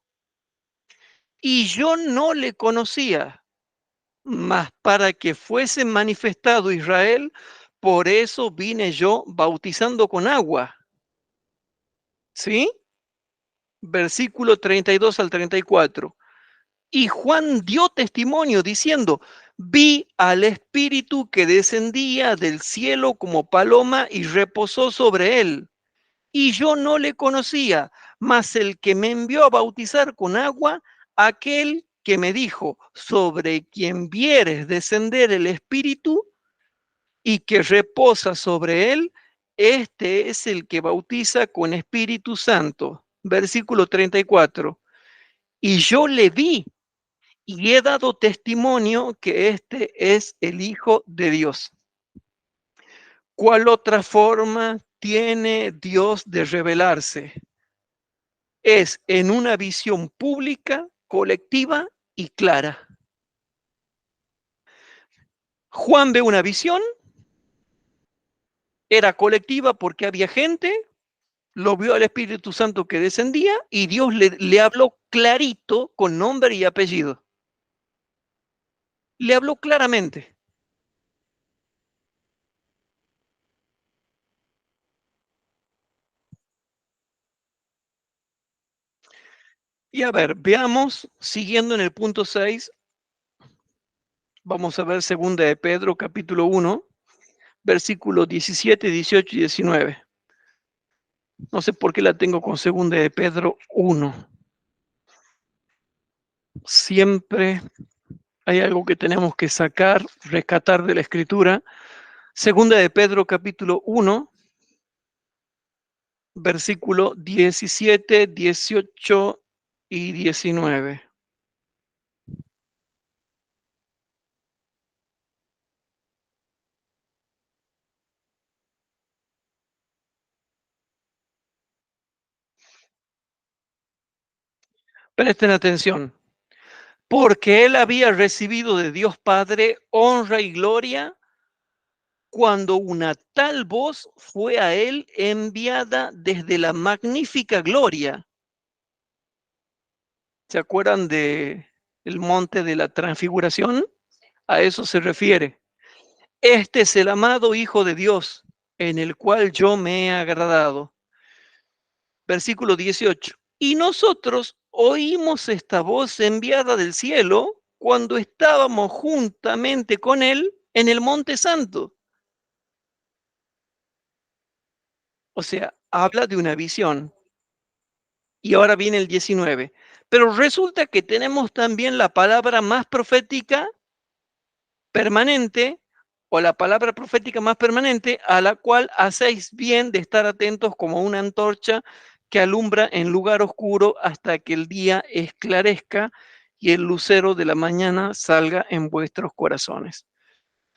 Y yo no le conocía, mas para que fuese manifestado Israel, por eso vine yo bautizando con agua. ¿Sí? Versículo 32 al 34. Y Juan dio testimonio diciendo, vi al Espíritu que descendía del cielo como paloma y reposó sobre él. Y yo no le conocía, mas el que me envió a bautizar con agua, aquel que me dijo, sobre quien vieres descender el Espíritu y que reposa sobre él, este es el que bautiza con Espíritu Santo. Versículo 34. Y yo le vi y he dado testimonio que este es el Hijo de Dios. ¿Cuál otra forma tiene Dios de revelarse? Es en una visión pública, colectiva y clara. Juan ve una visión, era colectiva porque había gente, lo vio al Espíritu Santo que descendía y Dios le habló clarito con nombre y apellido. Le habló claramente. Y a ver, veamos, siguiendo en el punto 6, vamos a ver segunda de Pedro, capítulo 1, versículos 17, 18 y 19. No sé por qué la tengo con segunda de Pedro 1. Siempre hay algo que tenemos que sacar, rescatar de la escritura. Segunda de Pedro, capítulo 1, versículo 17, 18 y 19. Presten atención. Porque él había recibido de Dios Padre honra y gloria cuando una tal voz fue a él enviada desde la magnífica gloria. ¿Se acuerdan de el monte de la transfiguración? A eso se refiere. Este es el amado Hijo de Dios, en el cual yo me he agradado. Versículo 18. Y nosotros oímos esta voz enviada del cielo cuando estábamos juntamente con él en el monte santo. O sea, habla de una visión. Y ahora viene el 19. Pero resulta que tenemos también la palabra más profética permanente, o la palabra profética más permanente, a la cual hacéis bien de estar atentos como una antorcha que alumbra en lugar oscuro hasta que el día esclarezca y el lucero de la mañana salga en vuestros corazones.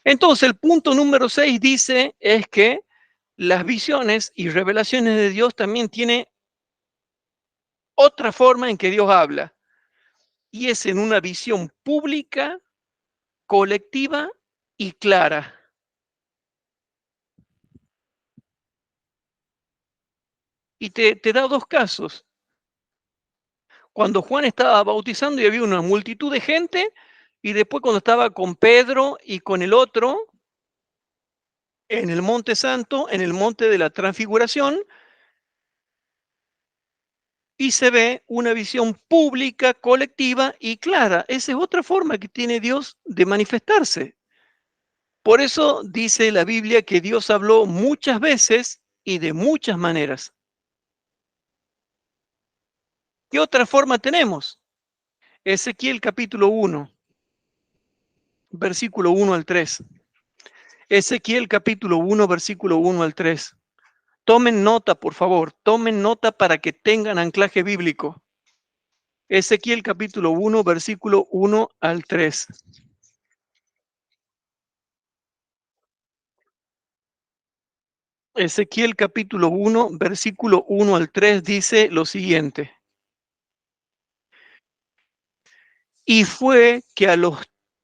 Entonces, el punto número 6 dice es que las visiones y revelaciones de Dios también tiene otra forma en que Dios habla, y es en una visión pública, colectiva y clara. Y te da dos casos. Cuando Juan estaba bautizando y había una multitud de gente, y después cuando estaba con Pedro y con el otro en el Monte Santo, en el Monte de la Transfiguración, y se ve una visión pública, colectiva y clara. Esa es otra forma que tiene Dios de manifestarse. Por eso dice la Biblia que Dios habló muchas veces y de muchas maneras. ¿Qué otra forma tenemos? Ezequiel capítulo 1, versículo 1 al 3. Ezequiel capítulo 1, versículo 1 al 3. Tomen nota, por favor, tomen nota para que tengan anclaje bíblico. Ezequiel capítulo 1, versículo 1 al 3. Ezequiel capítulo 1, versículo 1 al 3 dice lo siguiente. Y fue que a los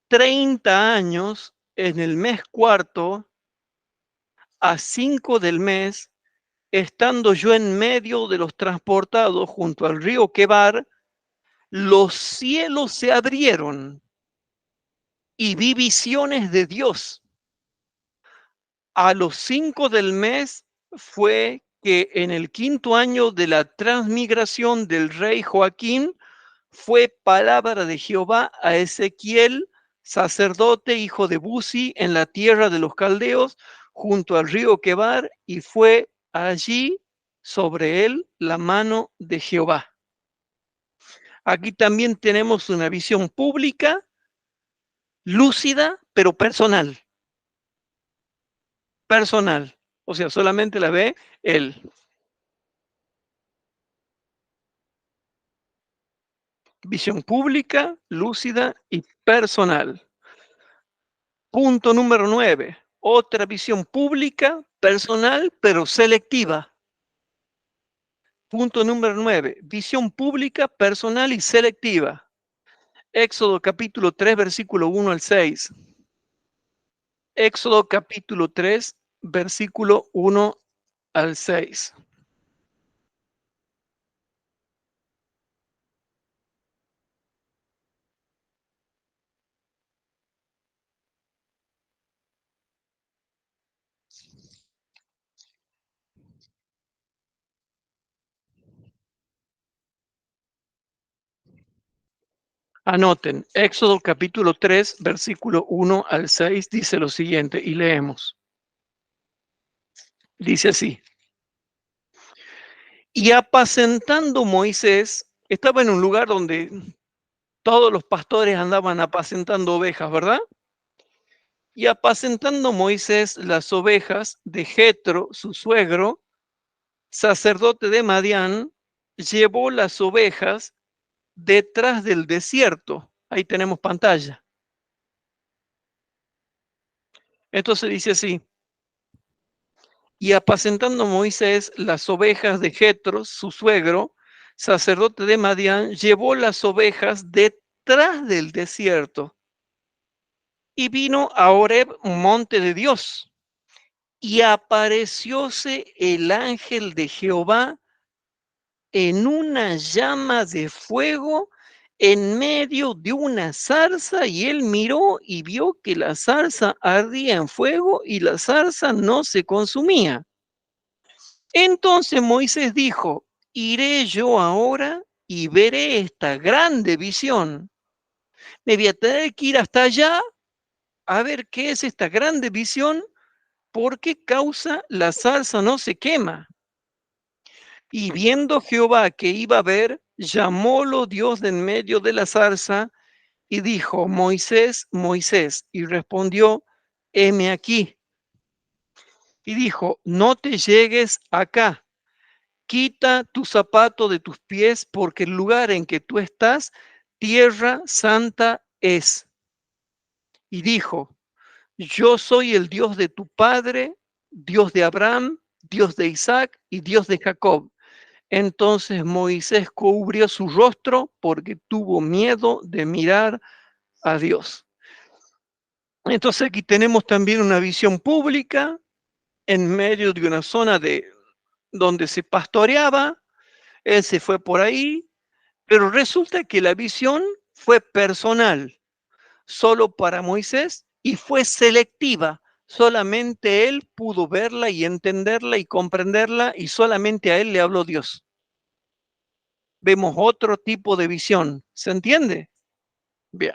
30 años, en el mes cuarto, a 5 del mes, estando yo en medio de los transportados junto al río Quebar, los cielos se abrieron y vi visiones de Dios. A los 5 del mes fue que en el quinto año de la transmigración del rey Joaquín fue palabra de Jehová a Ezequiel, sacerdote, hijo de Buzi, en la tierra de los caldeos, junto al río Quebar, y fue allí sobre él la mano de Jehová. Aquí también tenemos una visión pública, lúcida, pero personal. Personal. O sea, solamente la ve él. Visión pública, lúcida y personal. Punto número 9. Otra visión pública, personal, pero selectiva. Punto número 9. Visión pública, personal y selectiva. Éxodo capítulo 3, versículo 1 al 6. Éxodo capítulo 3, versículo 1 al 6. Anoten, Éxodo capítulo 3, versículo 1 al 6 dice lo siguiente y leemos. Dice así. Y apacentando Moisés, estaba en un lugar donde todos los pastores andaban apacentando ovejas, ¿verdad? Y apacentando Moisés las ovejas de Jetro, su suegro, sacerdote de Madián, llevó las ovejas detrás del desierto. Ahí tenemos pantalla. Entonces dice así, y apacentando Moisés las ovejas de Jetro, su suegro, sacerdote de Madián, llevó las ovejas detrás del desierto y vino a Horeb, monte de Dios, y aparecióse el ángel de Jehová en una llama de fuego en medio de una zarza, y él miró y vio que la zarza ardía en fuego y la zarza no se consumía. Entonces Moisés dijo, iré yo ahora y veré esta grande visión. Me voy a tener que ir hasta allá a ver qué es esta grande visión, por qué causa la zarza no se quema. Y viendo Jehová que iba a ver, llamólo Dios de en medio de la zarza y dijo, Moisés, Moisés. Y respondió, heme aquí. Y dijo, no te llegues acá, quita tu zapato de tus pies, porque el lugar en que tú estás, tierra santa es. Y dijo, yo soy el Dios de tu padre, Dios de Abraham, Dios de Isaac y Dios de Jacob. Entonces Moisés cubrió su rostro porque tuvo miedo de mirar a Dios. Entonces aquí tenemos también una visión pública en medio de una zona donde se pastoreaba. Él se fue por ahí, pero resulta que la visión fue personal, solo para Moisés, y fue selectiva. Solamente él pudo verla y entenderla y comprenderla, y solamente a él le habló Dios. Vemos otro tipo de visión. ¿Se entiende? Bien.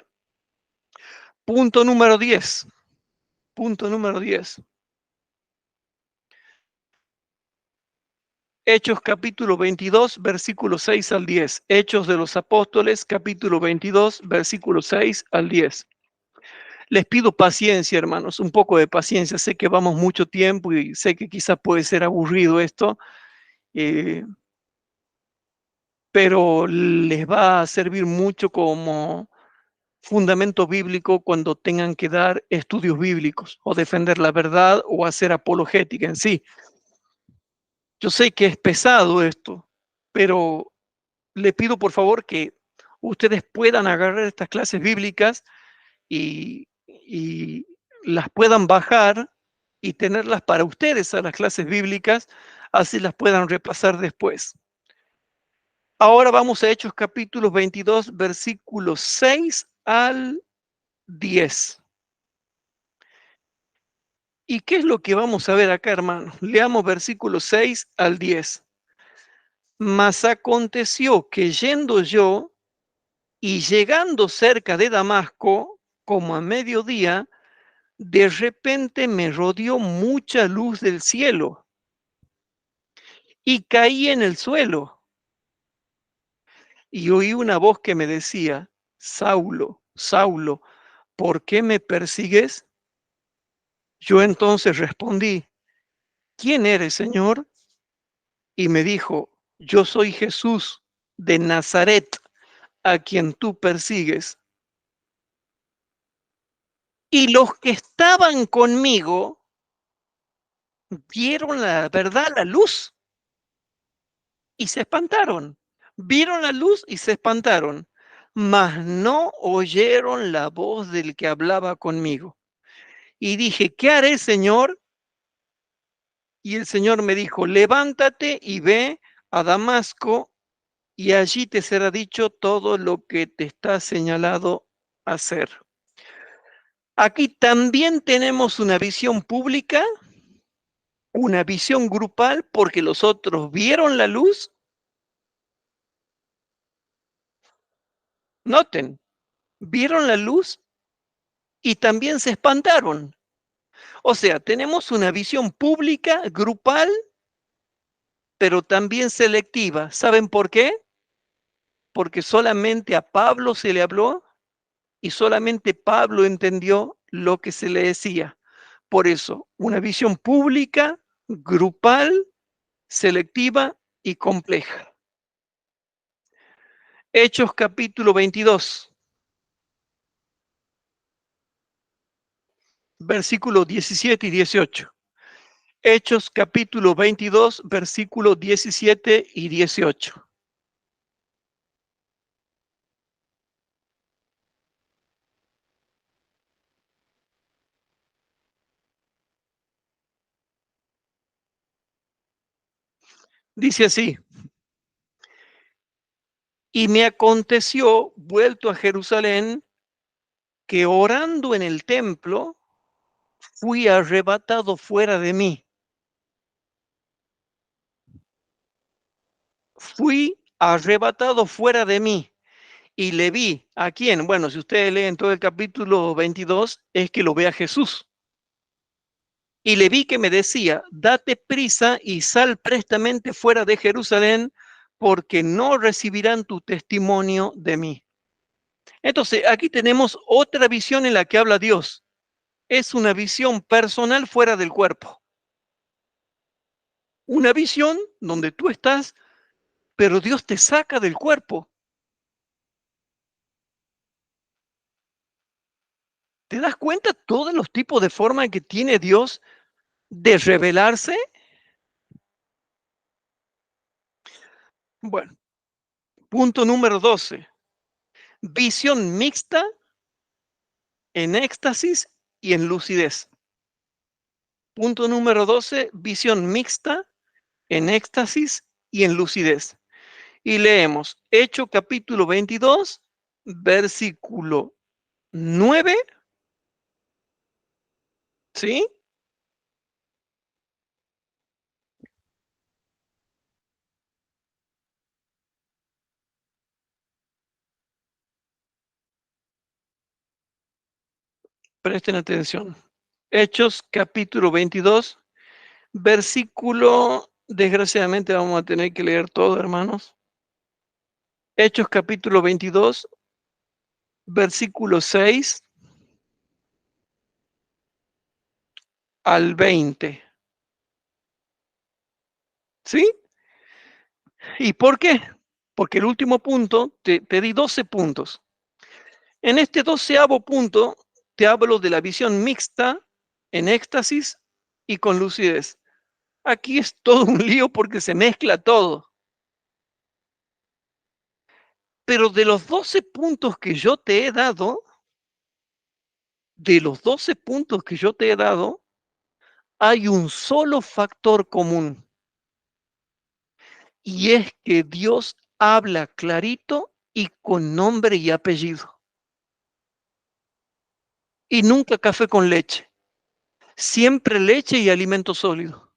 Punto número 10. punto número 10. Hechos capítulo 22, versículo 6 al 10. Hechos de los Apóstoles, capítulo 22, versículo 6 al 10. Les pido paciencia, hermanos, un poco de paciencia. Sé que vamos mucho tiempo y sé que quizás puede ser aburrido esto, eh, pero les va a servir mucho como fundamento bíblico cuando tengan que dar estudios bíblicos o defender la verdad o hacer apologética en sí. Yo sé que es pesado esto, pero le pido por favor que ustedes puedan agarrar estas clases bíblicas y las puedan bajar y tenerlas para ustedes a las clases bíblicas, así las puedan repasar después. Ahora vamos a Hechos capítulo 22, versículos 6 al 10. ¿Y qué es lo que vamos a ver acá, hermanos? Leamos versículos 6 al 10. Mas aconteció que yendo yo y llegando cerca de Damasco, como a mediodía, de repente me rodeó mucha luz del cielo y caí en el suelo y oí una voz que me decía, Saulo, Saulo, ¿por qué me persigues? Yo entonces respondí, ¿quién eres, Señor? Y me dijo, yo soy Jesús de Nazaret, a quien tú persigues. Y los que estaban conmigo vieron la verdad, la luz, y se espantaron. Vieron la luz y se espantaron, mas no oyeron la voz del que hablaba conmigo. Y dije, ¿qué haré, Señor? Y el Señor me dijo, levántate y ve a Damasco, y allí te será dicho todo lo que te está señalado hacer. Aquí también tenemos una visión pública, una visión grupal, porque los otros vieron la luz. Noten, vieron la luz y también se espantaron. O sea, tenemos una visión pública, grupal, pero también selectiva. ¿Saben por qué? Porque solamente a Pablo se le habló y solamente Pablo entendió lo que se le decía. Por eso, una visión pública, grupal, selectiva y compleja. Hechos capítulo 22, versículos 17 y 18. Hechos capítulo 22, versículos 17 y 18. Dice así, y me aconteció, vuelto a Jerusalén, que orando en el templo, fui arrebatado fuera de mí. Fui arrebatado fuera de mí y le vi a quién. Bueno, si ustedes leen todo el capítulo 22, es que lo ve a Jesús. Y le vi que me decía, date prisa y sal prestamente fuera de Jerusalén, porque no recibirán tu testimonio de mí. Entonces, aquí tenemos otra visión en la que habla Dios. Es una visión personal fuera del cuerpo. Una visión donde tú estás, pero Dios te saca del cuerpo. ¿Te das cuenta todos los tipos de forma que tiene Dios de revelarse? Bueno, punto número 12. Visión mixta en éxtasis y en lucidez. Punto número 12. Visión mixta en éxtasis y en lucidez. Y leemos Hecho capítulo 22, versículo 9. ¿Sí? Presten atención. Hechos capítulo 22, versículo, desgraciadamente vamos a tener que leer todo, hermanos. Hechos capítulo 22, versículo 6 al 20. ¿Sí? ¿Y por qué? Porque el último punto, te di 12 puntos. En este 12º punto te hablo de la visión mixta en éxtasis y con lucidez. Aquí es todo un lío porque se mezcla todo. Pero de los 12 puntos que yo te he dado, de los 12 puntos que yo te he dado, hay un solo factor común y es que Dios habla clarito y con nombre y apellido. Y nunca café con leche, siempre leche y alimento sólido.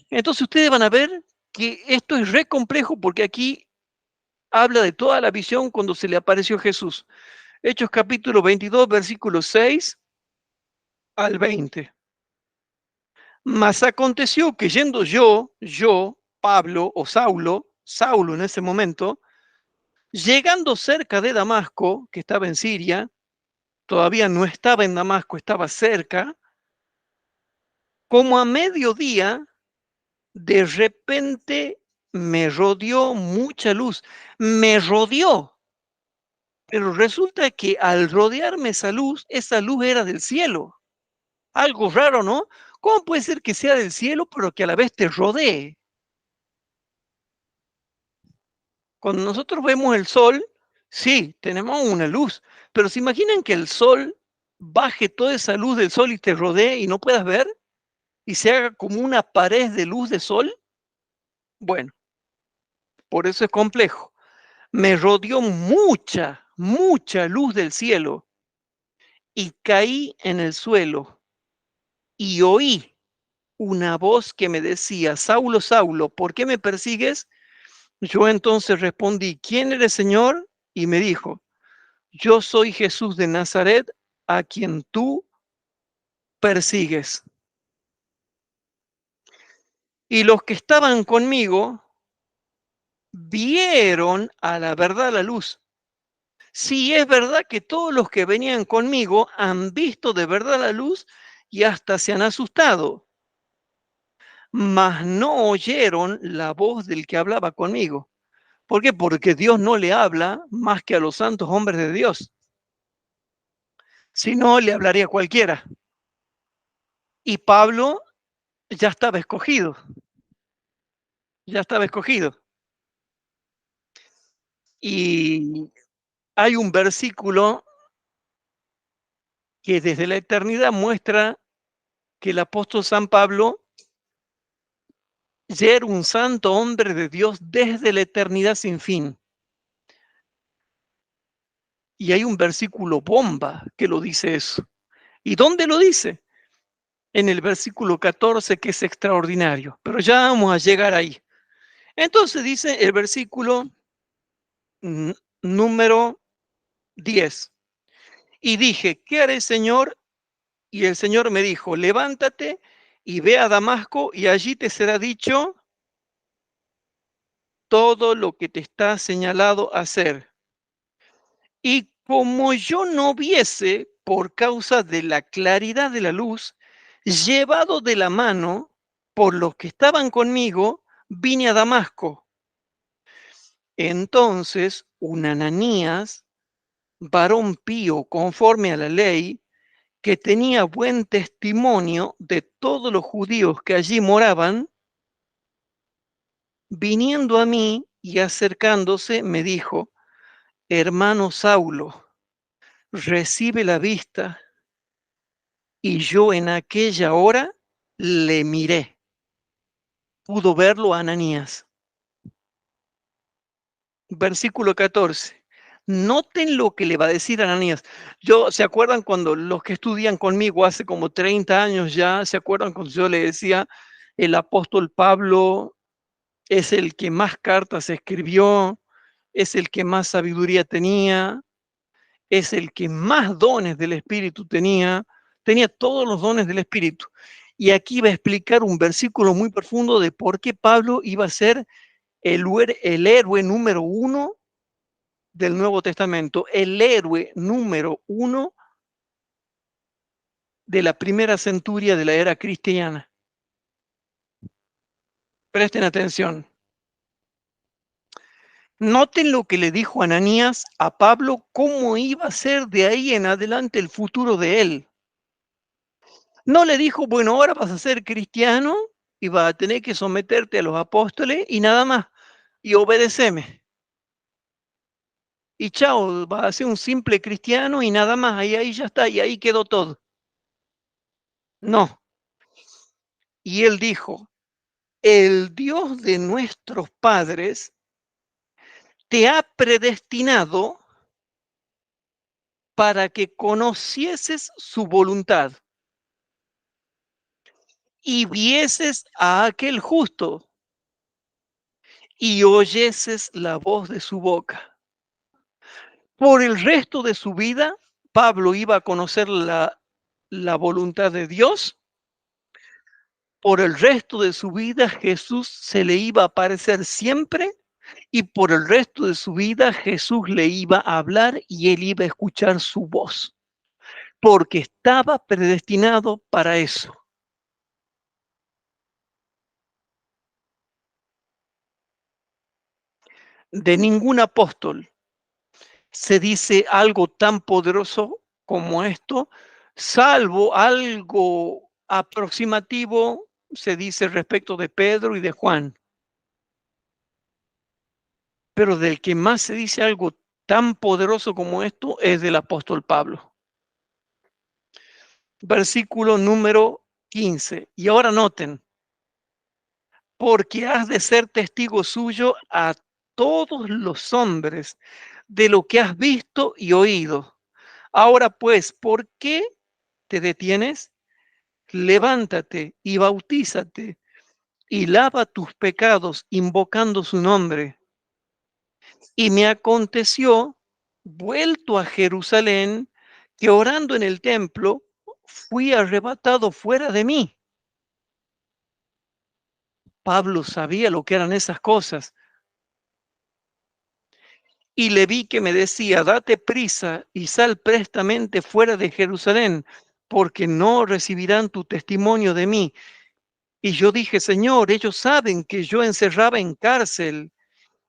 Entonces ustedes van a ver que esto es re complejo porque aquí habla de toda la visión cuando se le apareció Jesús. Hechos capítulo 22, versículos 6 al 20. Mas aconteció que yendo yo, Pablo o Saulo en ese momento, llegando cerca de Damasco, que estaba en Siria, todavía no estaba en Damasco, estaba cerca, como a mediodía, de repente me rodeó mucha luz, me rodeó, pero resulta que al rodearme esa luz era del cielo. Algo raro, ¿no? ¿Cómo puede ser que sea del cielo, pero que a la vez te rodee? Cuando nosotros vemos el sol, sí, tenemos una luz, pero ¿se imaginan que el sol baje toda esa luz del sol y te rodee y no puedas ver? Y se haga como una pared de luz de sol. Bueno, por eso es complejo. Me rodeó mucha luz del cielo y caí en el suelo y oí una voz que me decía, Saulo, Saulo, ¿por qué me persigues? Yo entonces respondí, ¿quién eres, Señor? Y me dijo, yo soy Jesús de Nazaret, a quien tú persigues. Y los que estaban conmigo vieron a la verdad la luz. Sí, es verdad que todos los que venían conmigo han visto de verdad la luz y hasta se han asustado, mas no oyeron la voz del que hablaba conmigo. ¿Por qué? Porque Dios no le habla más que a los santos hombres de Dios. Si no, le hablaría a cualquiera. Y Pablo ya estaba escogido, ya estaba escogido. Y hay un versículo que desde la eternidad muestra que el apóstol San Pablo ya era un santo hombre de Dios desde la eternidad sin fin. Y hay un versículo bomba que lo dice eso. ¿Y dónde lo dice? En el versículo 14, que es extraordinario. Pero ya vamos a llegar ahí. Entonces dice el versículo número 10. Y dije, ¿qué haré, Señor? Y el Señor me dijo, levántate y ve a Damasco y allí te será dicho todo lo que te está señalado hacer. Y como yo no viese por causa de la claridad de la luz, llevado de la mano por los que estaban conmigo, vine a Damasco. Entonces un Ananías, varón pío conforme a la ley, que tenía buen testimonio de todos los judíos que allí moraban, viniendo a mí y acercándose, me dijo, hermano Saulo, recibe la vista. Y yo en aquella hora le miré. Pudo verlo a Ananías. Versículo 14. Noten lo que le va a decir Ananías. ¿Se acuerdan cuando los que estudian conmigo hace como 30 años ya, se acuerdan cuando yo le decía, el apóstol Pablo es el que más cartas escribió, es el que más sabiduría tenía, es el que más dones del Espíritu tenía, tenía todos los dones del Espíritu. Y aquí va a explicar un versículo muy profundo de por qué Pablo iba a ser el héroe número uno del Nuevo Testamento, el héroe número uno de la primera centuria de la era cristiana. Presten atención. Noten lo que le dijo Ananías a Pablo, cómo iba a ser de ahí en adelante el futuro de él. No le dijo, bueno, ahora vas a ser cristiano y vas a tener que someterte a los apóstoles y nada más, y obedeceme. Y chao, vas a ser un simple cristiano y nada más, y ahí ya está, y ahí quedó todo. No. Y él dijo, el Dios de nuestros padres te ha predestinado para que conocieses su voluntad y vieses a aquel justo y oyeses la voz de su boca. Por el resto de su vida, Pablo iba a conocer la voluntad de Dios. Por el resto de su vida, Jesús se le iba a aparecer siempre y por el resto de su vida, Jesús le iba a hablar y él iba a escuchar su voz, porque estaba predestinado para eso. De ningún apóstol se dice algo tan poderoso como esto, salvo algo aproximativo se dice respecto de Pedro y de Juan, pero del que más se dice algo tan poderoso como esto es del apóstol Pablo. Versículo número 15. Y ahora noten, porque has de ser testigo suyo a todos los hombres de lo que has visto y oído. Ahora pues, ¿por qué te detienes? Levántate y bautízate y lava tus pecados invocando su nombre. Y me aconteció, vuelto a Jerusalén, que orando en el templo, fui arrebatado fuera de mí. Pablo sabía lo que eran esas cosas. Y le vi que me decía, date prisa y sal prestamente fuera de Jerusalén, porque no recibirán tu testimonio de mí. Y yo dije, Señor, ellos saben que yo encerraba en cárcel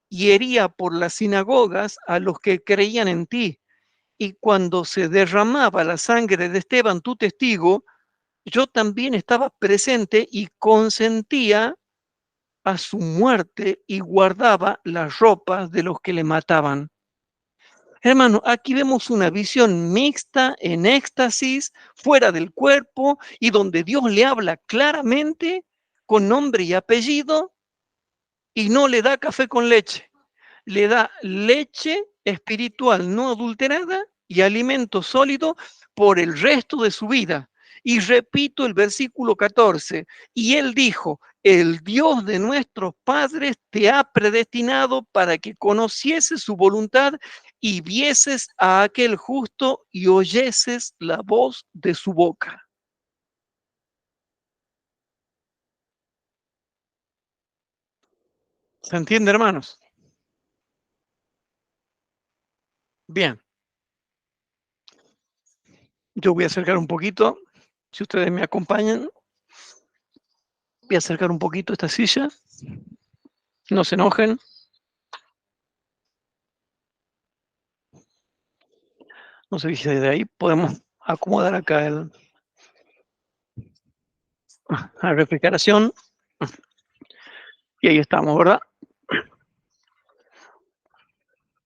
y hería por las sinagogas a los que creían en ti. Y cuando se derramaba la sangre de Esteban, tu testigo, yo también estaba presente y consentía a su muerte y guardaba las ropas de los que le mataban. Hermano, aquí vemos una visión mixta, en éxtasis, fuera del cuerpo, y donde Dios le habla claramente, con nombre y apellido, y no le da café con leche. Le da leche espiritual no adulterada y alimento sólido por el resto de su vida. Y repito el versículo 14, y él dijo, el Dios de nuestros padres te ha predestinado para que conocieses su voluntad y vieses a aquel justo y oyeses la voz de su boca. ¿Se entiende, hermanos? Bien, yo voy a acercar un poquito, si ustedes me acompañan, voy a acercar un poquito esta silla, no se enojen. No sé si de ahí podemos acomodar acá la refrigeración. Y ahí estamos, ¿verdad?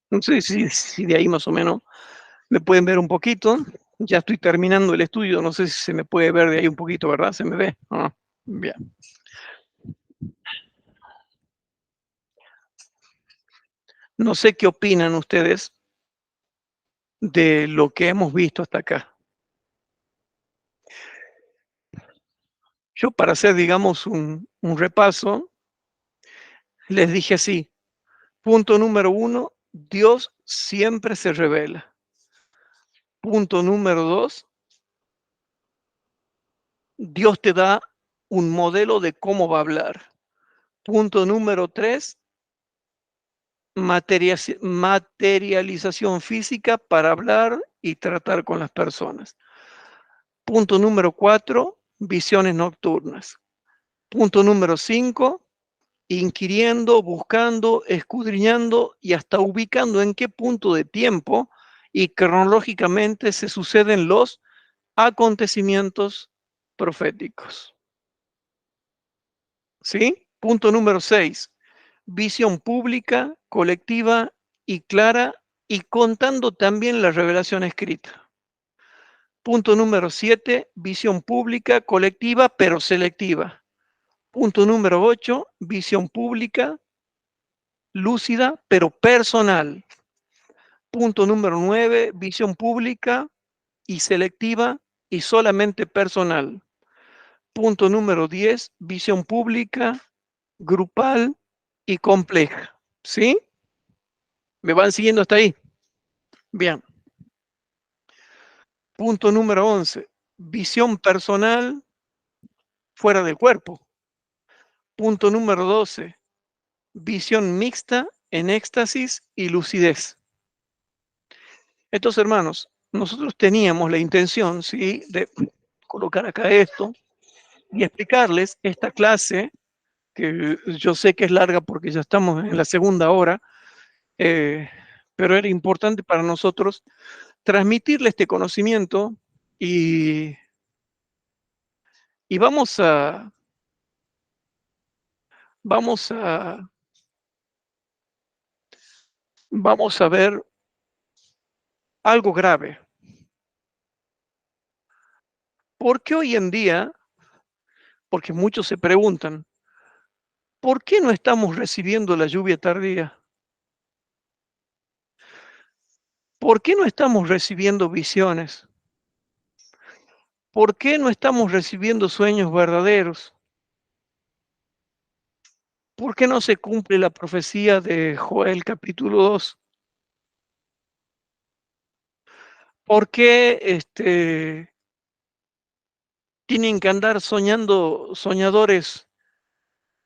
No sé si de ahí más o menos me pueden ver un poquito. Ya estoy terminando el estudio, no sé si se me puede ver de ahí un poquito, ¿verdad? ¿Se me ve? Ah, bien. No sé qué opinan ustedes de lo que hemos visto hasta acá. Yo para hacer, digamos, un repaso, les dije así, punto número 1, Dios siempre se revela. Punto número 2, Dios te da un modelo de cómo va a hablar. Punto número 3, materialización física para hablar y tratar con las personas. Punto número 4, visiones nocturnas. Punto número 5, inquiriendo, buscando, escudriñando y hasta ubicando en qué punto de tiempo y cronológicamente se suceden los acontecimientos proféticos. ¿Sí? Punto número 6, visión pública, colectiva y clara y contando también la revelación escrita. Punto número 7, visión pública, colectiva, pero selectiva. Punto número 8, visión pública, lúcida, pero personal. Punto número 9, visión pública y selectiva y solamente personal. Punto número 10, visión pública, grupal y compleja. ¿Sí? ¿Me van siguiendo hasta ahí? Bien. Punto número 11, visión personal fuera del cuerpo. Punto número 12, visión mixta en éxtasis y lucidez. Entonces, hermanos, nosotros teníamos la intención, ¿sí?, de colocar acá esto y explicarles esta clase, que yo sé que es larga porque ya estamos en la segunda hora, eh, pero era importante para nosotros transmitirle este conocimiento y, y vamos a, vamos a ver algo grave. ¿Por qué hoy en día? Porque muchos se preguntan, ¿por qué no estamos recibiendo la lluvia tardía? ¿Por qué no estamos recibiendo visiones? ¿Por qué no estamos recibiendo sueños verdaderos? ¿Por qué no se cumple la profecía de Joel capítulo 2? ¿Por qué tienen que andar soñando soñadores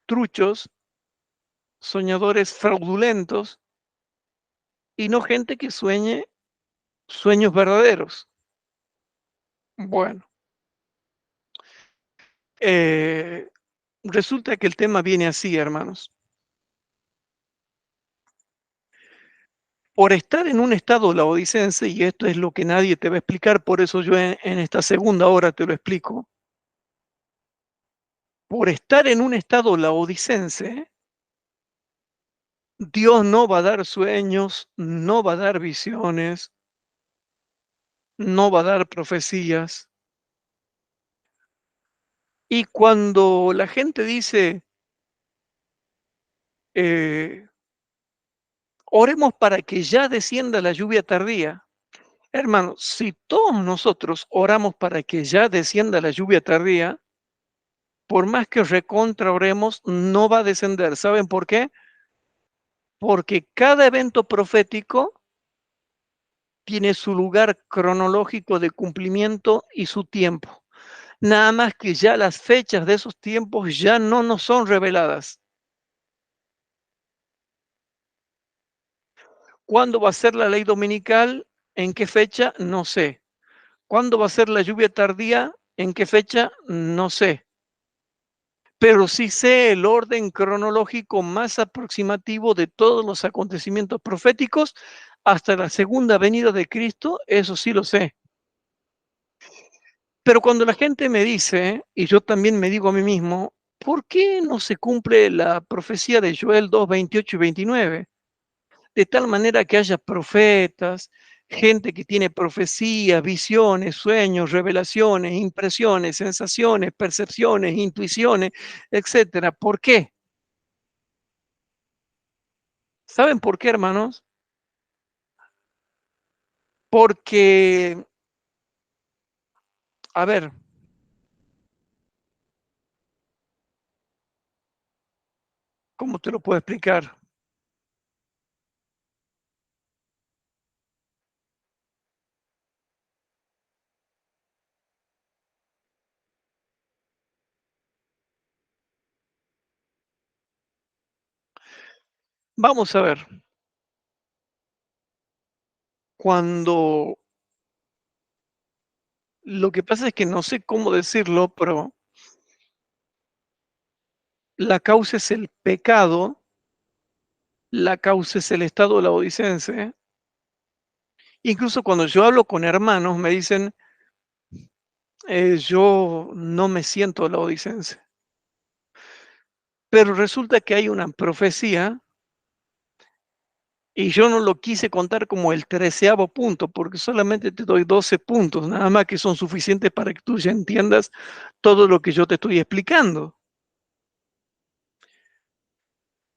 truchos, soñadores fraudulentos y no gente que sueñe sueños verdaderos? Bueno, eh, resulta que el tema viene así, hermanos. Por estar en un estado laodicense, y esto es lo que nadie te va a explicar, por eso yo en esta segunda hora te lo explico. Por estar en un estado laodicense, Dios no va a dar sueños, no va a dar visiones, no va a dar profecías. Y cuando la gente dice, eh, oremos para que ya descienda la lluvia tardía, hermano, si todos nosotros oramos para que ya descienda la lluvia tardía, por más que recontra oremos, no va a descender. ¿Saben por qué? Porque cada evento profético tiene su lugar cronológico de cumplimiento y su tiempo. Nada más que ya las fechas de esos tiempos ya no nos son reveladas. ¿Cuándo va a ser la ley dominical? ¿En qué fecha? No sé. ¿Cuándo va a ser la lluvia tardía? ¿En qué fecha? No sé. Pero sí sé el orden cronológico más aproximativo de todos los acontecimientos proféticos hasta la segunda venida de Cristo, eso sí lo sé. Pero cuando la gente me dice, y yo también me digo a mí mismo, ¿por qué no se cumple la profecía de Joel 2, 28 y 29? De tal manera que haya profetas, gente que tiene profecías, visiones, sueños, revelaciones, impresiones, sensaciones, percepciones, intuiciones, etcétera. ¿Por qué? ¿Saben por qué, hermanos? Porque, a ver, ¿cómo te lo puedo explicar? Vamos a ver, cuando lo que pasa es que no sé cómo decirlo, pero la causa es el pecado, la causa es el estado laodicense. Incluso cuando yo hablo con hermanos, me dicen, yo no me siento laodicense. Pero resulta que hay una profecía y yo no lo quise contar como el 13º punto, porque solamente te doy 12 puntos, nada más que son suficientes para que tú ya entiendas todo lo que yo te estoy explicando.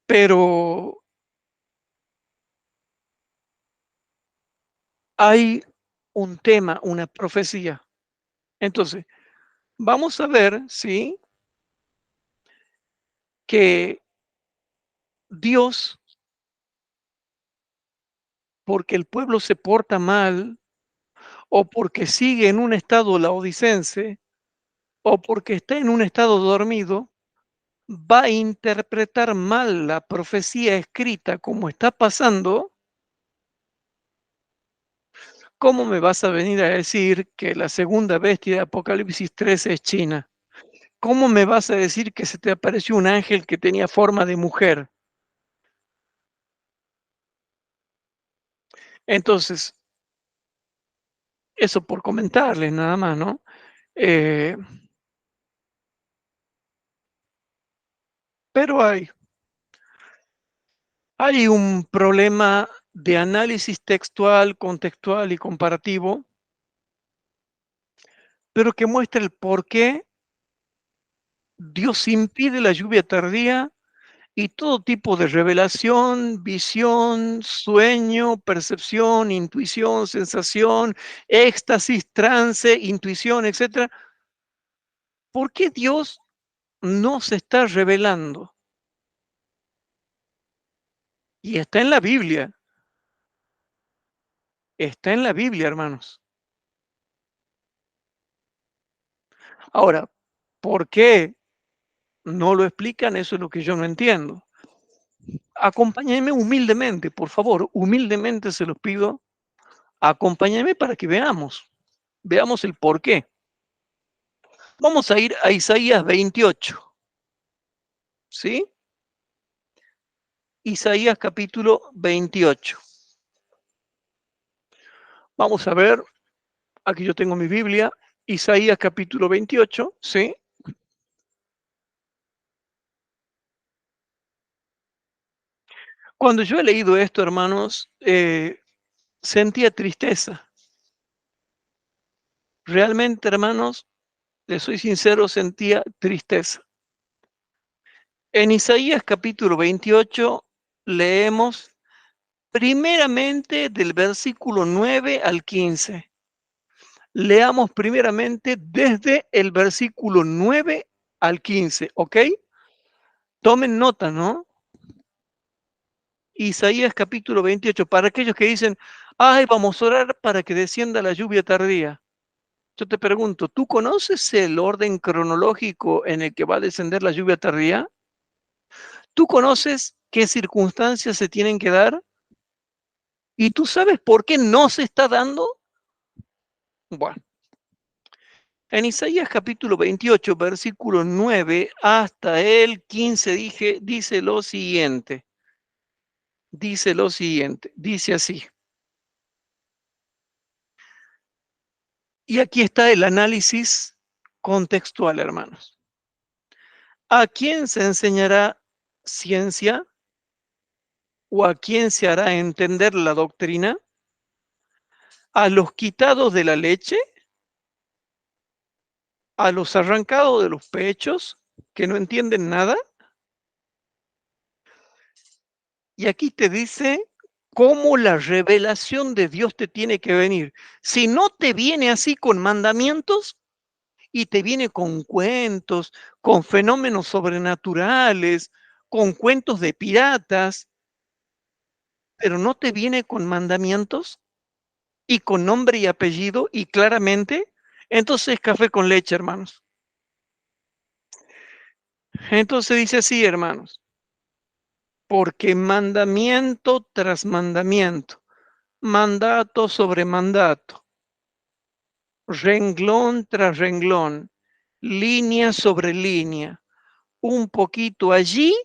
Pero hay un tema, una profecía. Entonces, vamos a ver, ¿sí? Que Dios, porque el pueblo se porta mal, o porque sigue en un estado laodicense, o porque está en un estado dormido, va a interpretar mal la profecía escrita como está pasando. ¿Cómo me vas a venir a decir que la segunda bestia de Apocalipsis 13 es China? ¿Cómo me vas a decir que se te apareció un ángel que tenía forma de mujer? Entonces, eso por comentarles nada más, ¿no? Eh, pero hay un problema de análisis textual, contextual y comparativo, pero que muestra el por qué Dios impide la lluvia tardía y todo tipo de revelación, visión, sueño, percepción, intuición, sensación, éxtasis, trance, intuición, etcétera. ¿Por qué Dios no se está revelando? Y está en la Biblia, hermanos. Ahora, ¿por qué no lo explican? Eso es lo que yo no entiendo. Acompáñenme humildemente, por favor, humildemente se los pido, acompáñenme para que veamos el por qué. Vamos a ir a Isaías 28, ¿sí? Isaías capítulo 28. Vamos a ver, aquí yo tengo mi Biblia, Isaías capítulo 28, ¿sí? Cuando yo he leído esto, hermanos, sentía tristeza. Realmente, hermanos, les soy sincero, sentía tristeza. En Isaías capítulo 28 leemos primeramente del versículo 9 al 15. Leamos primeramente desde el versículo 9 al 15, ¿ok? Tomen nota, ¿no? Isaías capítulo 28, para aquellos que dicen, ay, vamos a orar para que descienda la lluvia tardía. Yo te pregunto, ¿tú conoces el orden cronológico en el que va a descender la lluvia tardía? ¿Tú conoces qué circunstancias se tienen que dar? ¿Y tú sabes por qué no se está dando? Bueno, en Isaías capítulo 28, versículo 9 hasta el 15 dice lo siguiente, dice así. Y aquí está el análisis contextual, hermanos. ¿A quién se enseñará ciencia o a quién se hará entender la doctrina? ¿A los quitados de la leche? ¿A los arrancados de los pechos que no entienden nada? Y aquí te dice cómo la revelación de Dios te tiene que venir. Si no te viene así con mandamientos y te viene con cuentos, con fenómenos sobrenaturales, con cuentos de piratas, pero no te viene con mandamientos y con nombre y apellido y claramente, entonces café con leche, hermanos. Entonces dice así, hermanos. porque mandamiento tras mandamiento, mandato sobre mandato, renglón tras renglón, línea sobre línea, un poquito allí,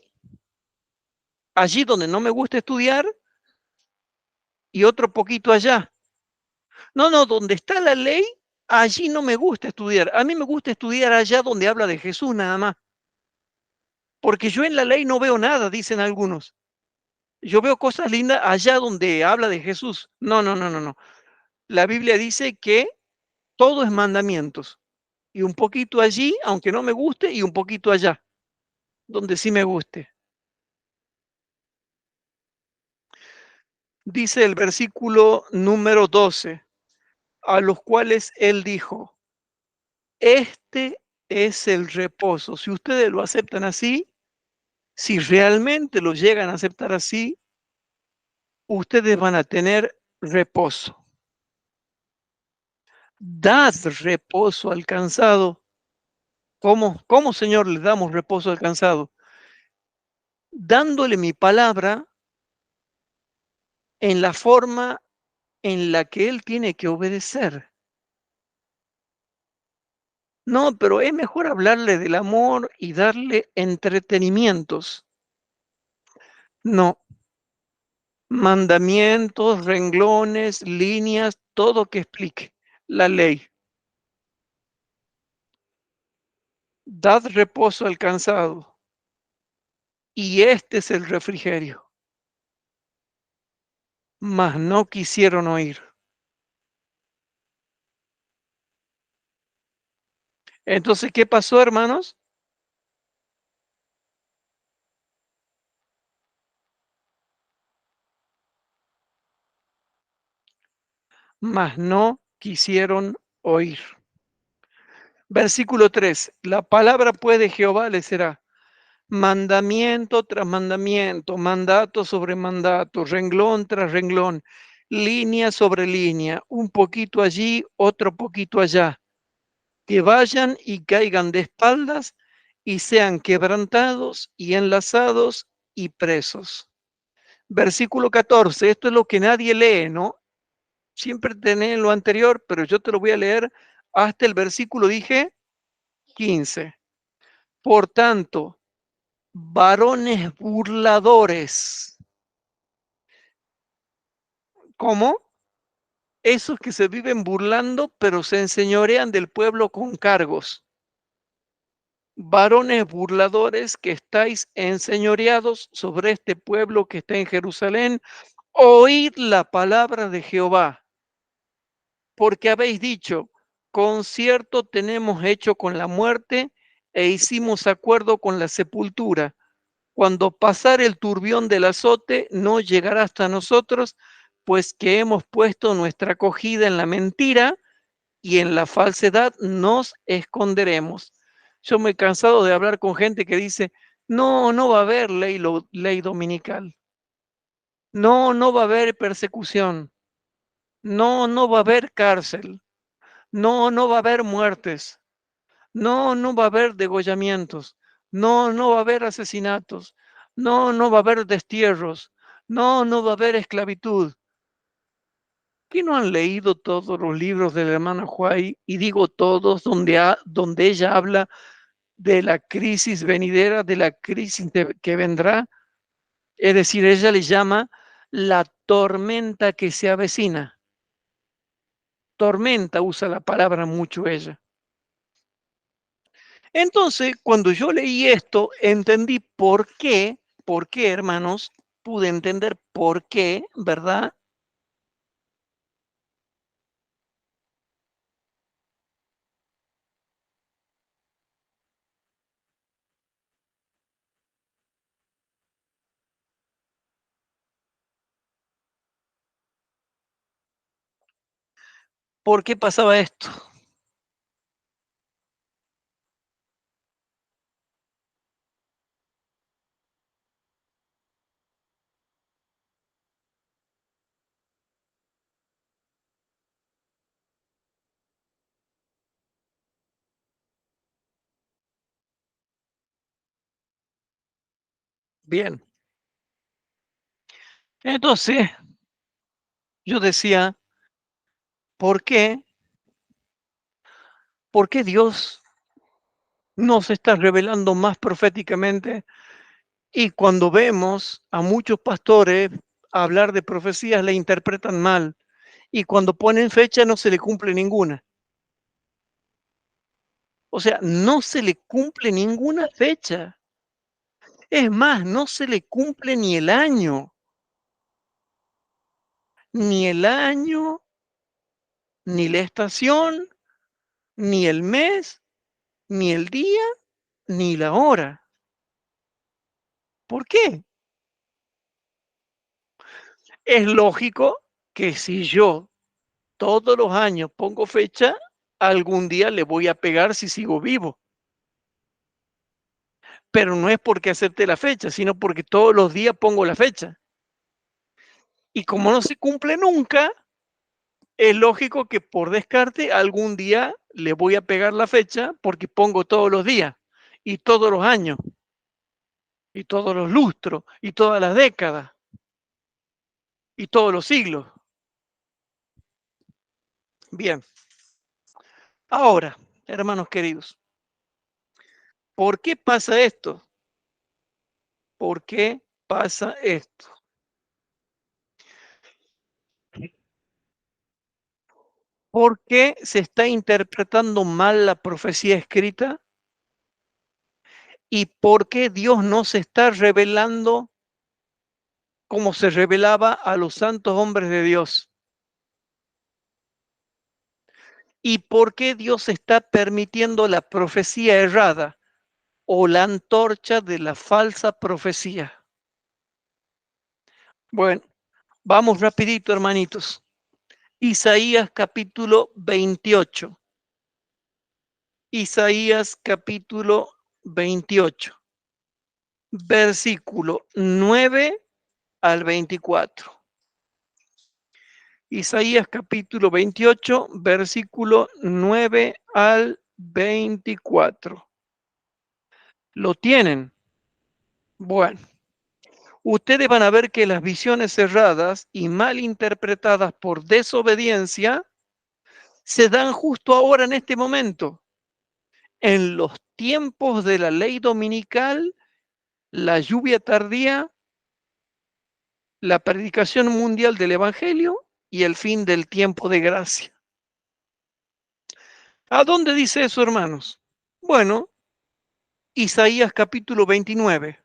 allí donde no me gusta estudiar y otro poquito allá. No, no, donde está la ley, allí no me gusta estudiar. A mí me gusta estudiar allá donde habla de Jesús nada más, porque yo en la ley no veo nada, dicen algunos. Yo veo cosas lindas allá donde habla de Jesús. No, no, no, no, no. La Biblia dice que todo es mandamientos y un poquito allí, aunque no me guste, y un poquito allá, donde sí me guste. Dice el versículo número 12, a los cuales él dijo, este es el reposo. Si ustedes lo aceptan así, si realmente lo llegan a aceptar así, ustedes van a tener reposo. Dad reposo al cansado. ¿Cómo, Señor, le damos reposo al cansado? Dándole mi palabra en la forma en la que él tiene que obedecer. No, pero es mejor hablarle del amor y darle entretenimientos. No, mandamientos, renglones, líneas, todo que explique la ley. Dad reposo al cansado y este es el refrigerio. Mas no quisieron oír. Entonces, ¿qué pasó, hermanos? Mas no quisieron oír. Versículo 3. La palabra pues de Jehová les será mandamiento tras mandamiento, mandato sobre mandato, renglón tras renglón, línea sobre línea, un poquito allí, otro poquito allá, que vayan y caigan de espaldas y sean quebrantados y enlazados y presos. Versículo 14, esto es lo que nadie lee, ¿no? Siempre tenés lo anterior, pero yo te lo voy a leer hasta el versículo, dije, 15. Por tanto, varones burladores. ¿Cómo? Esos que se viven burlando, pero se enseñorean del pueblo con cargos. Varones burladores que estáis enseñoreados sobre este pueblo que está en Jerusalén, oíd la palabra de Jehová, porque habéis dicho, concierto tenemos hecho con la muerte e hicimos acuerdo con la sepultura. Cuando pasar el turbión del azote, no llegará hasta nosotros, pues que hemos puesto nuestra acogida en la mentira y en la falsedad nos esconderemos. Yo me he cansado de hablar con gente que dice, no, no va a haber ley dominical. No, no va a haber persecución. No, no va a haber cárcel. No, no va a haber muertes. No, no va a haber degollamientos. No, no va a haber asesinatos. No, no va a haber destierros. No, no va a haber esclavitud. ¿Qué no han leído todos los libros de la hermana Huay? Y digo todos, donde ella habla de la crisis venidera, de la crisis que vendrá. Es decir, ella le llama la tormenta que se avecina. Tormenta usa la palabra mucho ella. Entonces, cuando yo leí esto, entendí por qué, hermanos, pude entender por qué, ¿verdad? ¿Por qué pasaba esto? Bien, Entonces, yo decía, ¿por qué? ¿Por qué Dios nos está revelando más proféticamente? Y cuando vemos a muchos pastores hablar de profecías, la interpretan mal. Y cuando ponen fecha, no se le cumple ninguna. O sea, no se le cumple ninguna fecha. Es más, no se le cumple ni el año, ni el año, ni la estación, ni el mes, ni el día, ni la hora. ¿Por qué? Es lógico que si yo todos los años pongo fecha, algún día le voy a pegar si sigo vivo. Pero no es porque acepte la fecha, sino porque todos los días pongo la fecha. Y como no se cumple nunca, es lógico que por descarte algún día le voy a pegar la fecha porque pongo todos los días y todos los años y todos los lustros y todas las décadas y todos los siglos. Bien, ahora, hermanos queridos, ¿por qué pasa esto? ¿Por qué pasa esto? ¿Por qué se está interpretando mal la profecía escrita? ¿Y por qué Dios no se está revelando como se revelaba a los santos hombres de Dios? ¿Y por qué Dios está permitiendo la profecía errada o la antorcha de la falsa profecía? Bueno, vamos rapidito, hermanitos. Isaías capítulo 28. Isaías capítulo 28, versículo 9 al 24. Isaías capítulo 28, versículo 9 al 24. ¿Lo tienen? Bueno, ustedes van a ver que las visiones cerradas y mal interpretadas por desobediencia se dan justo ahora en este momento, en los tiempos de la ley dominical, la lluvia tardía, la predicación mundial del Evangelio y el fin del tiempo de gracia. ¿A dónde dice eso, hermanos? Bueno, Isaías capítulo 29.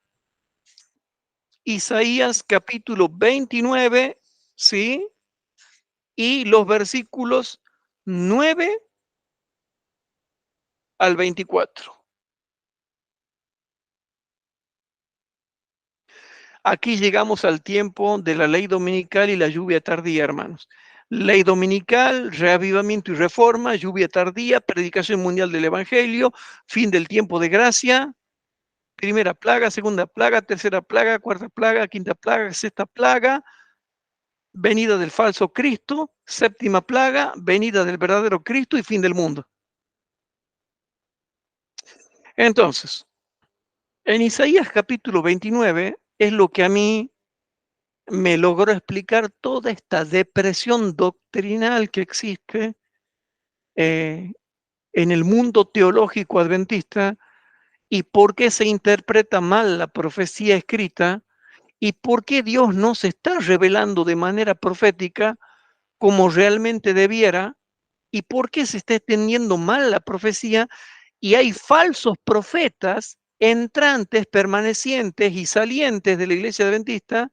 Isaías capítulo 29, ¿sí? Y los versículos 9 al 24. Aquí llegamos al tiempo de la ley dominical y la lluvia tardía, hermanos. Ley dominical, reavivamiento y reforma, lluvia tardía, predicación mundial del Evangelio, fin del tiempo de gracia, primera plaga, segunda plaga, tercera plaga, cuarta plaga, quinta plaga, sexta plaga, venida del falso Cristo, séptima plaga, venida del verdadero Cristo y fin del mundo. Entonces, en Isaías capítulo 29 es lo que a mí me logró explicar toda esta depresión doctrinal que existe eh, en el mundo teológico adventista y por qué se interpreta mal la profecía escrita y por qué Dios no se está revelando de manera profética como realmente debiera y por qué se está extendiendo mal la profecía y hay falsos profetas entrantes, permanecientes y salientes de la iglesia adventista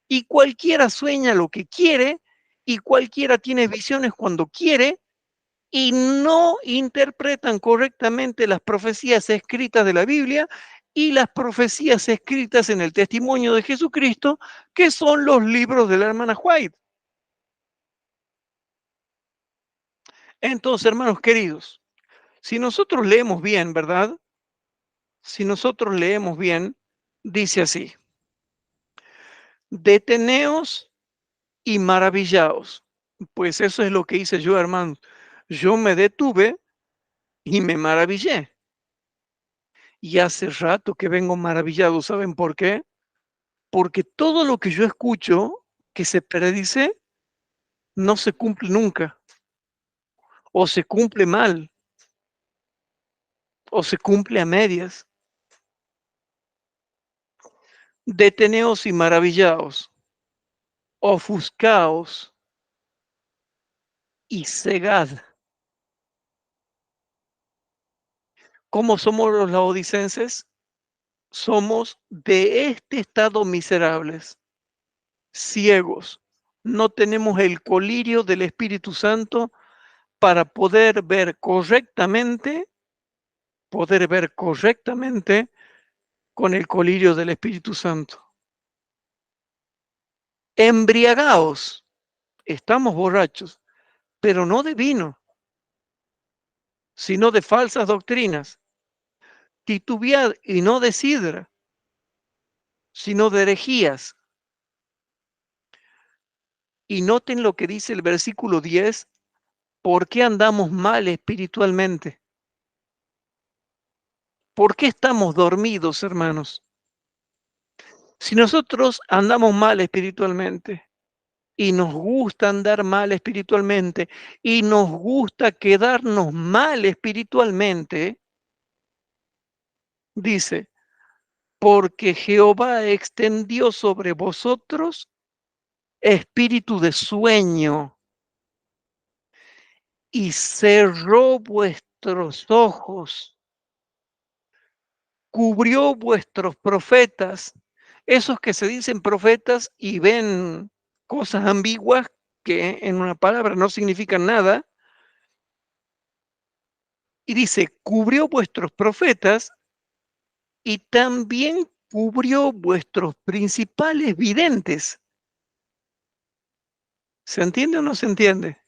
y cualquiera sueña lo que quiere y cualquiera tiene visiones cuando quiere y no interpretan correctamente las profecías escritas de la Biblia y las profecías escritas en el testimonio de Jesucristo, que son los libros de la hermana White. Entonces, hermanos queridos, si nosotros leemos bien, ¿verdad? Si nosotros leemos bien, dice así, deteneos y maravillaos. Pues eso es lo que hice yo, hermano. Yo me detuve y me maravillé. Y hace rato que vengo maravillado. ¿Saben por qué? porque todo lo que yo escucho que se predice no se cumple nunca, o se cumple mal, o se cumple a medias. Deteneos y maravillaos, ofuscaos y cegad. ¿Cómo somos los laodicenses? Somos de este estado miserables, ciegos. No tenemos el colirio del Espíritu Santo para poder ver correctamente con el colirio del Espíritu Santo. Embriagaos, estamos borrachos, pero no de vino, sino de falsas doctrinas. Titubead y no de sidra, sino de herejías. Y noten lo que dice el versículo 10, ¿por qué andamos mal espiritualmente? ¿Por qué estamos dormidos, hermanos? Si nosotros andamos mal espiritualmente y nos gusta andar mal espiritualmente y nos gusta quedarnos mal espiritualmente, dice, porque Jehová extendió sobre vosotros espíritu de sueño y cerró vuestros ojos, cubrió vuestros profetas, esos que se dicen profetas y ven cosas ambiguas que en una palabra no significan nada, y dice, cubrió vuestros profetas y también cubrió vuestros principales videntes. ¿Se entiende o no se entiende?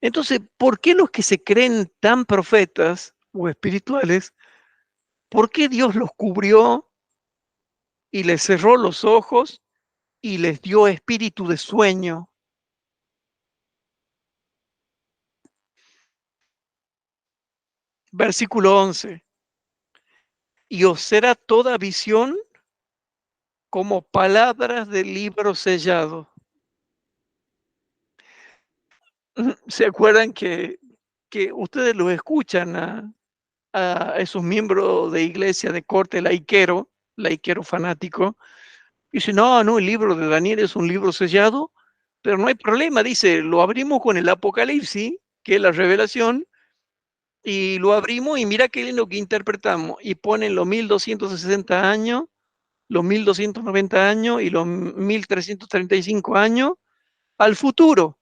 Entonces, ¿por qué los que se creen tan profetas o espirituales, por qué Dios los cubrió y les cerró los ojos y les dio espíritu de sueño? Versículo 11. Y os será toda visión como palabras del libro sellado. ¿Se acuerdan que ustedes los escuchan a esos miembros de iglesia de corte laiquero fanático? Dice, no, no, el libro de Daniel es un libro sellado, pero no hay problema, dice, lo abrimos con el Apocalipsis, que es la revelación, y lo abrimos y mira qué lindo que interpretamos, y ponen los 1260 años, los 1290 años y los 1335 años al futuro,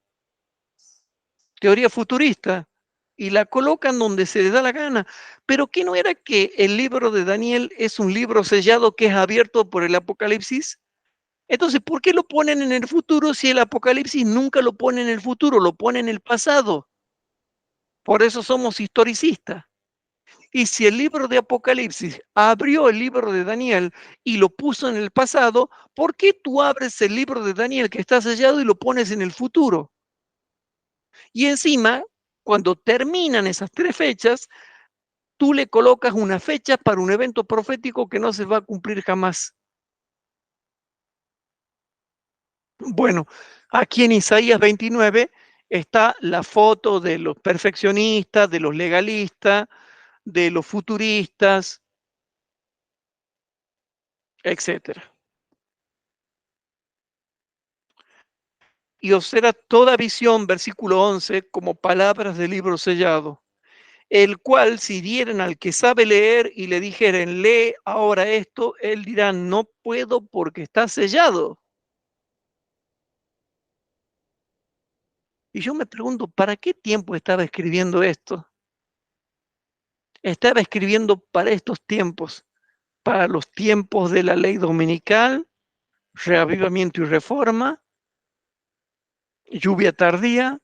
teoría futurista, y la colocan donde se les da la gana. Pero ¿qué no era que el libro de Daniel es un libro sellado que es abierto por el Apocalipsis? Entonces, ¿por qué lo ponen en el futuro si el Apocalipsis nunca lo pone en el futuro, lo pone en el pasado? Por eso somos historicistas. Y si el libro de Apocalipsis abrió el libro de Daniel y lo puso en el pasado, ¿por qué tú abres el libro de Daniel que está sellado y lo pones en el futuro? Y encima, cuando terminan esas tres fechas, tú le colocas una fecha para un evento profético que no se va a cumplir jamás. Bueno, aquí en Isaías 29 está la foto de los perfeccionistas, de los legalistas, de los futuristas, etcétera. Y os será toda visión, versículo 11, como palabras del libro sellado, el cual si dieran al que sabe leer y le dijeren, lee ahora esto, él dirá, no puedo porque está sellado. Y yo me pregunto, ¿para qué tiempo estaba escribiendo esto? Estaba escribiendo para estos tiempos, para los tiempos de la ley dominical, reavivamiento y reforma, lluvia tardía,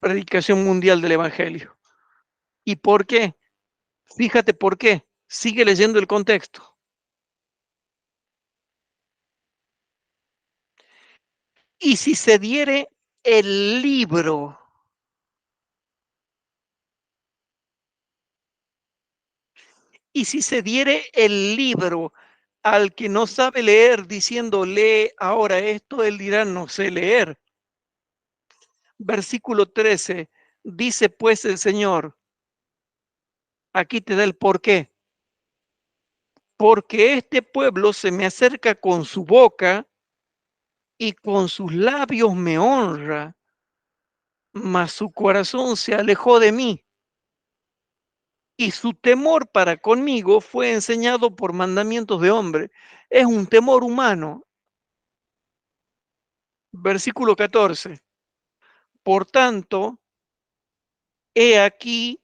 predicación mundial del Evangelio. ¿Y por qué? Fíjate por qué. Sigue leyendo el contexto. Y si se diere el libro, y si se diere el libro Al que no sabe leer diciendo lee ahora esto, él dirá no sé leer. Versículo 13, dice pues el Señor, aquí te da el por qué. Porque este pueblo se me acerca con su boca y con sus labios me honra, mas su corazón se alejó de mí y su temor para conmigo fue enseñado por mandamientos de hombre. Es un temor humano. Versículo 14. Por tanto, he aquí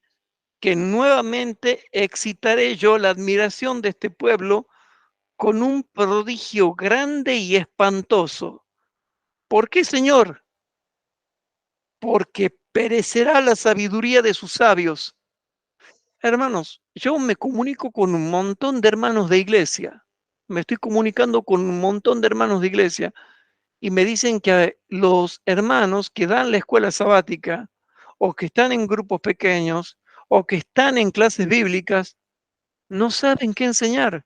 que nuevamente excitaré yo la admiración de este pueblo con un prodigio grande y espantoso. ¿Por qué, Señor? Porque perecerá la sabiduría de sus sabios. Hermanos, yo me comunico con un montón de hermanos de iglesia. Me estoy comunicando con un montón de hermanos de iglesia y me dicen que los hermanos que dan la escuela sabática o que están en grupos pequeños o que están en clases bíblicas no saben qué enseñar.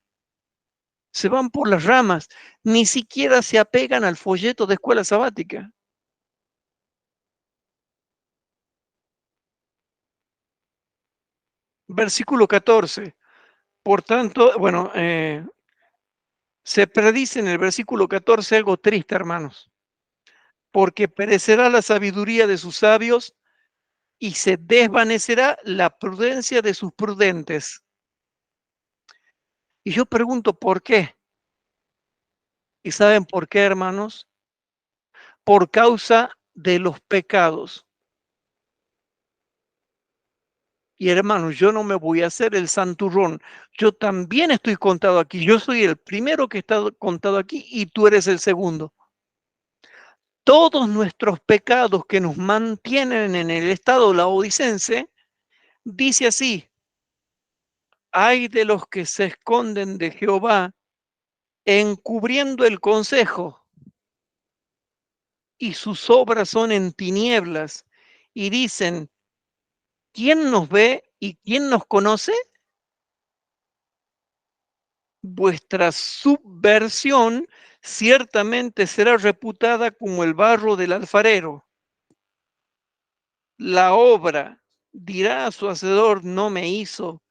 Se van por las ramas, ni siquiera se apegan al folleto de escuela sabática. Versículo 14. Por tanto, bueno, se predice en el versículo 14 algo triste, hermanos, porque perecerá la sabiduría de sus sabios y se desvanecerá la prudencia de sus prudentes. Y yo pregunto, ¿por qué? ¿Y saben por qué, hermanos? Por causa de los pecados. Y hermanos, yo no me voy a hacer el santurrón. Yo también estoy contado aquí. Yo soy el primero que está contado aquí y tú eres el segundo. Todos nuestros pecados que nos mantienen en el estado laodicense, dice así, hay de los que se esconden de Jehová encubriendo el consejo y sus obras son en tinieblas y dicen, ¿quién nos ve y quién nos conoce? Vuestra subversión ciertamente será reputada como el barro del alfarero. La obra dirá a su hacedor, no me hizo,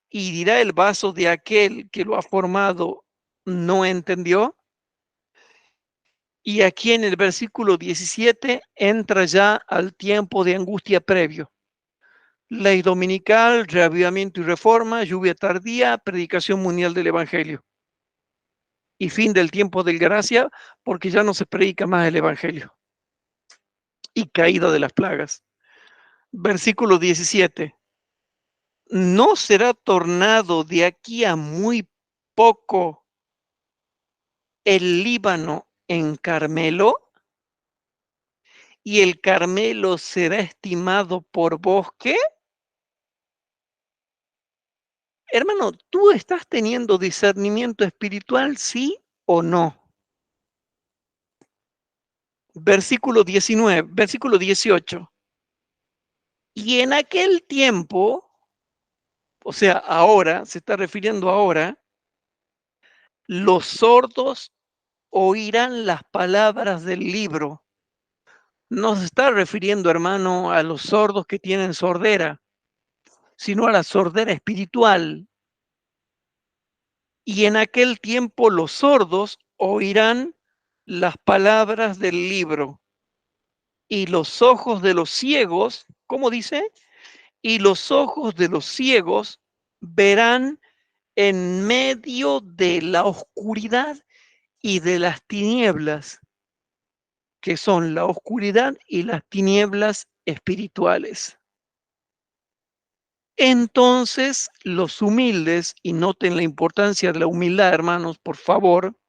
y dirá el vaso de aquel que lo ha formado, ¿no entendió? Y aquí en el versículo 17 entra ya al tiempo de angustia previo. Ley dominical, reavivamiento y reforma, lluvia tardía, predicación mundial del Evangelio. Y fin del tiempo del gracia, porque ya no se predica más el Evangelio. Y caída de las plagas. Versículo 17. ¿No será tornado de aquí a muy poco el Líbano en Carmelo? ¿Y el Carmelo será estimado por bosque? Hermano, ¿tú estás teniendo discernimiento espiritual, sí o no? Versículo 19, versículo 18. Y en aquel tiempo, o sea, ahora, se está refiriendo ahora, los sordos oirán las palabras del libro. No se está refiriendo, hermano, a los sordos que tienen sordera, sino a la sordera espiritual. Y en aquel tiempo los sordos oirán las palabras del libro y los ojos de los ciegos, ¿cómo dice? Y los ojos de los ciegos verán en medio de la oscuridad y de las tinieblas, que son la oscuridad y las tinieblas espirituales. Entonces los humildes, y noten la importancia de la humildad, hermanos, por favor,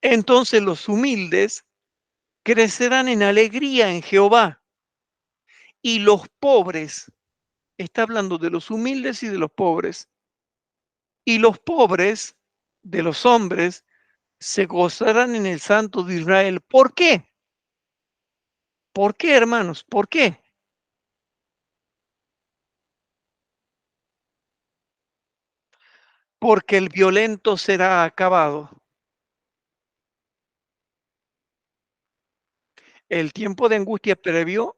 entonces los humildes crecerán en alegría en Jehová y los pobres, está hablando de los humildes y de los pobres, y los pobres de los hombres se gozarán en el Santo de Israel. ¿Por qué? ¿Por qué, hermanos? ¿Por qué? porque el violento será acabado. El tiempo de angustia previo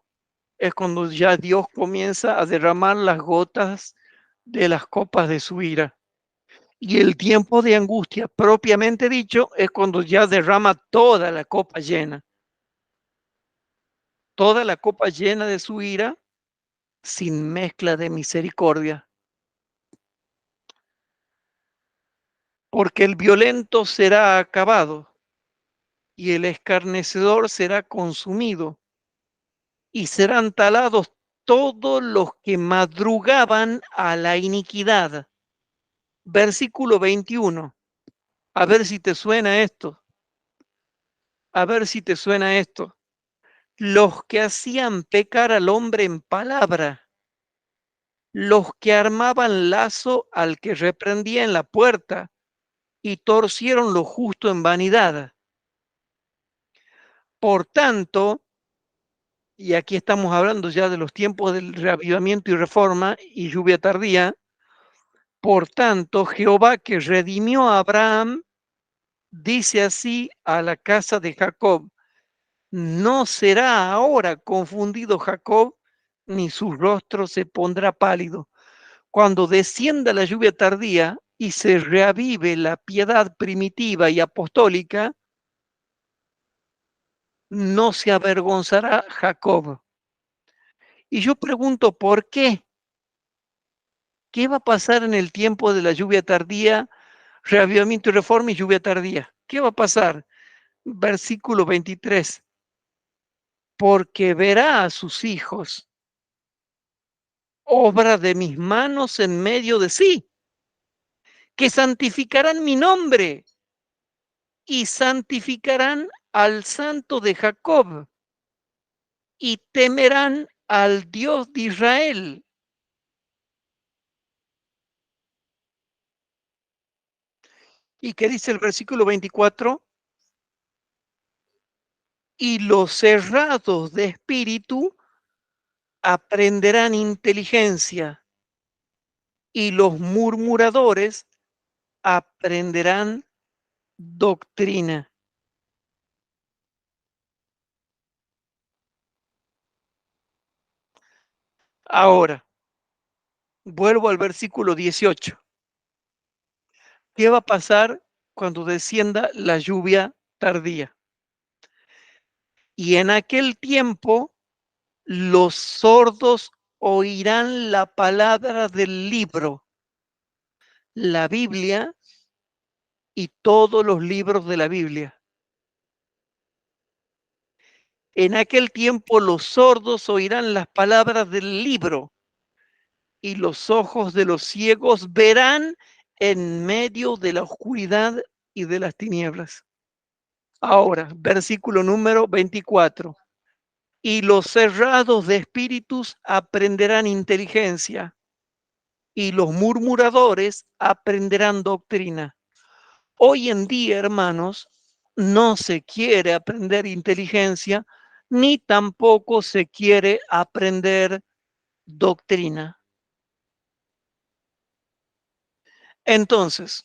es cuando ya Dios comienza a derramar las gotas de las copas de su ira. Y el tiempo de angustia propiamente dicho es cuando ya derrama toda la copa llena, toda la copa llena de su ira sin mezcla de misericordia. Porque el violento será acabado y el escarnecedor será consumido y serán talados todos los que madrugaban a la iniquidad. Versículo 21. A ver si te suena esto. A ver si te suena esto. Los que hacían pecar al hombre en palabra, los que armaban lazo al que reprendía en la puerta y torcieron lo justo en vanidad. Por tanto, y aquí estamos hablando ya de los tiempos del reavivamiento y reforma y lluvia tardía, por tanto, Jehová que redimió a Abraham, dice así a la casa de Jacob, no será ahora confundido Jacob, ni su rostro se pondrá pálido. Cuando descienda la lluvia tardía y se reavive la piedad primitiva y apostólica, no se avergonzará Jacob. Y yo pregunto, ¿por qué? ¿Qué va a pasar en el tiempo de la lluvia tardía, reavivamiento y reforma y lluvia tardía? ¿Qué va a pasar? Versículo 23. Porque verá a sus hijos, obra de mis manos en medio de sí, que santificarán mi nombre y santificarán al santo de Jacob y temerán al Dios de Israel. ¿Y qué dice el versículo 24? Y los cerrados de espíritu aprenderán inteligencia y los murmuradores aprenderán doctrina. Ahora, vuelvo al versículo 18. ¿Qué va a pasar cuando descienda la lluvia tardía? Y en aquel tiempo los sordos oirán la palabra del libro, la Biblia y todos los libros de la Biblia. En aquel tiempo los sordos oirán las palabras del libro y los ojos de los ciegos verán en medio de la oscuridad y de las tinieblas. Ahora, versículo número 24. Y los cerrados de espíritus aprenderán inteligencia y los murmuradores aprenderán doctrina. Hoy en día, hermanos, no se quiere aprender inteligencia ni tampoco se quiere aprender doctrina. Entonces,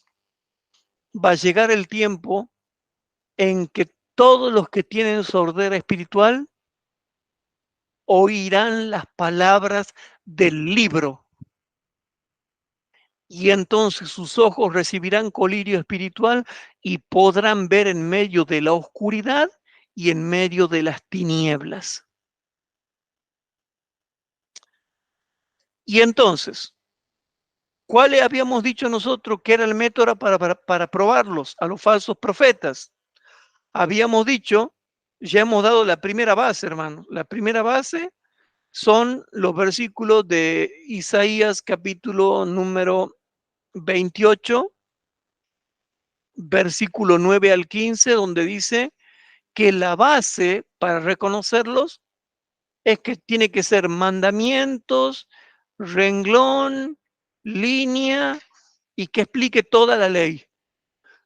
va a llegar el tiempo en que todos los que tienen sordera espiritual oirán las palabras del libro y entonces sus ojos recibirán colirio espiritual y podrán ver en medio de la oscuridad y en medio de las tinieblas. Y entonces, ¿cuál le habíamos dicho nosotros que era el método para probarlos a los falsos profetas? Habíamos dicho, ya hemos dado la primera base, hermano. La primera base son los versículos de Isaías capítulo número 28, versículo 9 al 15, donde dice que la base para reconocerlos es que tiene que ser mandamientos, renglón, línea y que explique toda la ley.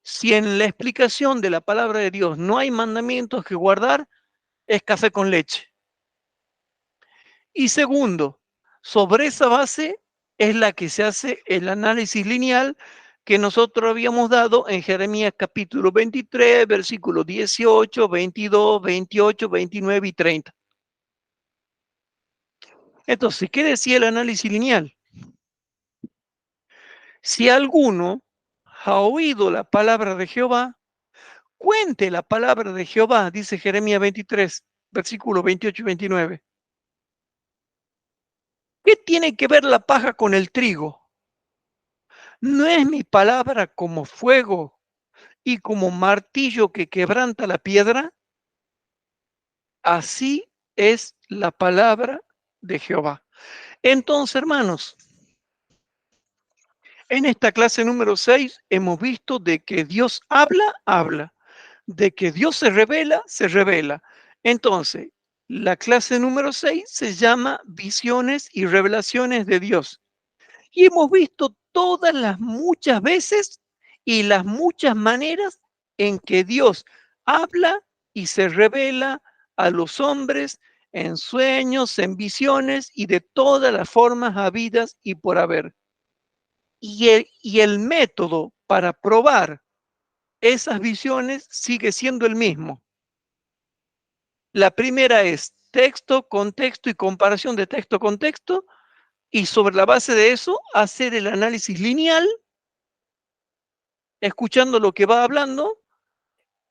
Si en la explicación de la palabra de Dios no hay mandamientos que guardar, es café con leche. Y segundo, sobre esa base es la que se hace el análisis lineal que nosotros habíamos dado en Jeremías capítulo 23, versículos 18, 22, 28, 29 y 30. Entonces, ¿qué decía el análisis lineal? Si alguno ha oído la palabra de Jehová, cuente la palabra de Jehová, dice Jeremías 23, versículos 28 y 29. ¿Qué tiene que ver la paja con el trigo? ¿No es mi palabra como fuego y como martillo que quebranta la piedra? Así es la palabra de Jehová. Entonces, hermanos, en esta clase número 6 hemos visto de que Dios habla, habla, de que Dios se revela, se revela. Entonces, la clase número 6 se llama Visiones y Revelaciones de Dios. Y hemos visto todas las muchas veces y las muchas maneras en que Dios habla y se revela a los hombres en sueños, en visiones y de todas las formas habidas y por haber. Y el método para probar esas visiones sigue siendo el mismo. La primera es texto, contexto y comparación de texto con texto, y sobre la base de eso hacer el análisis lineal, escuchando lo que va hablando,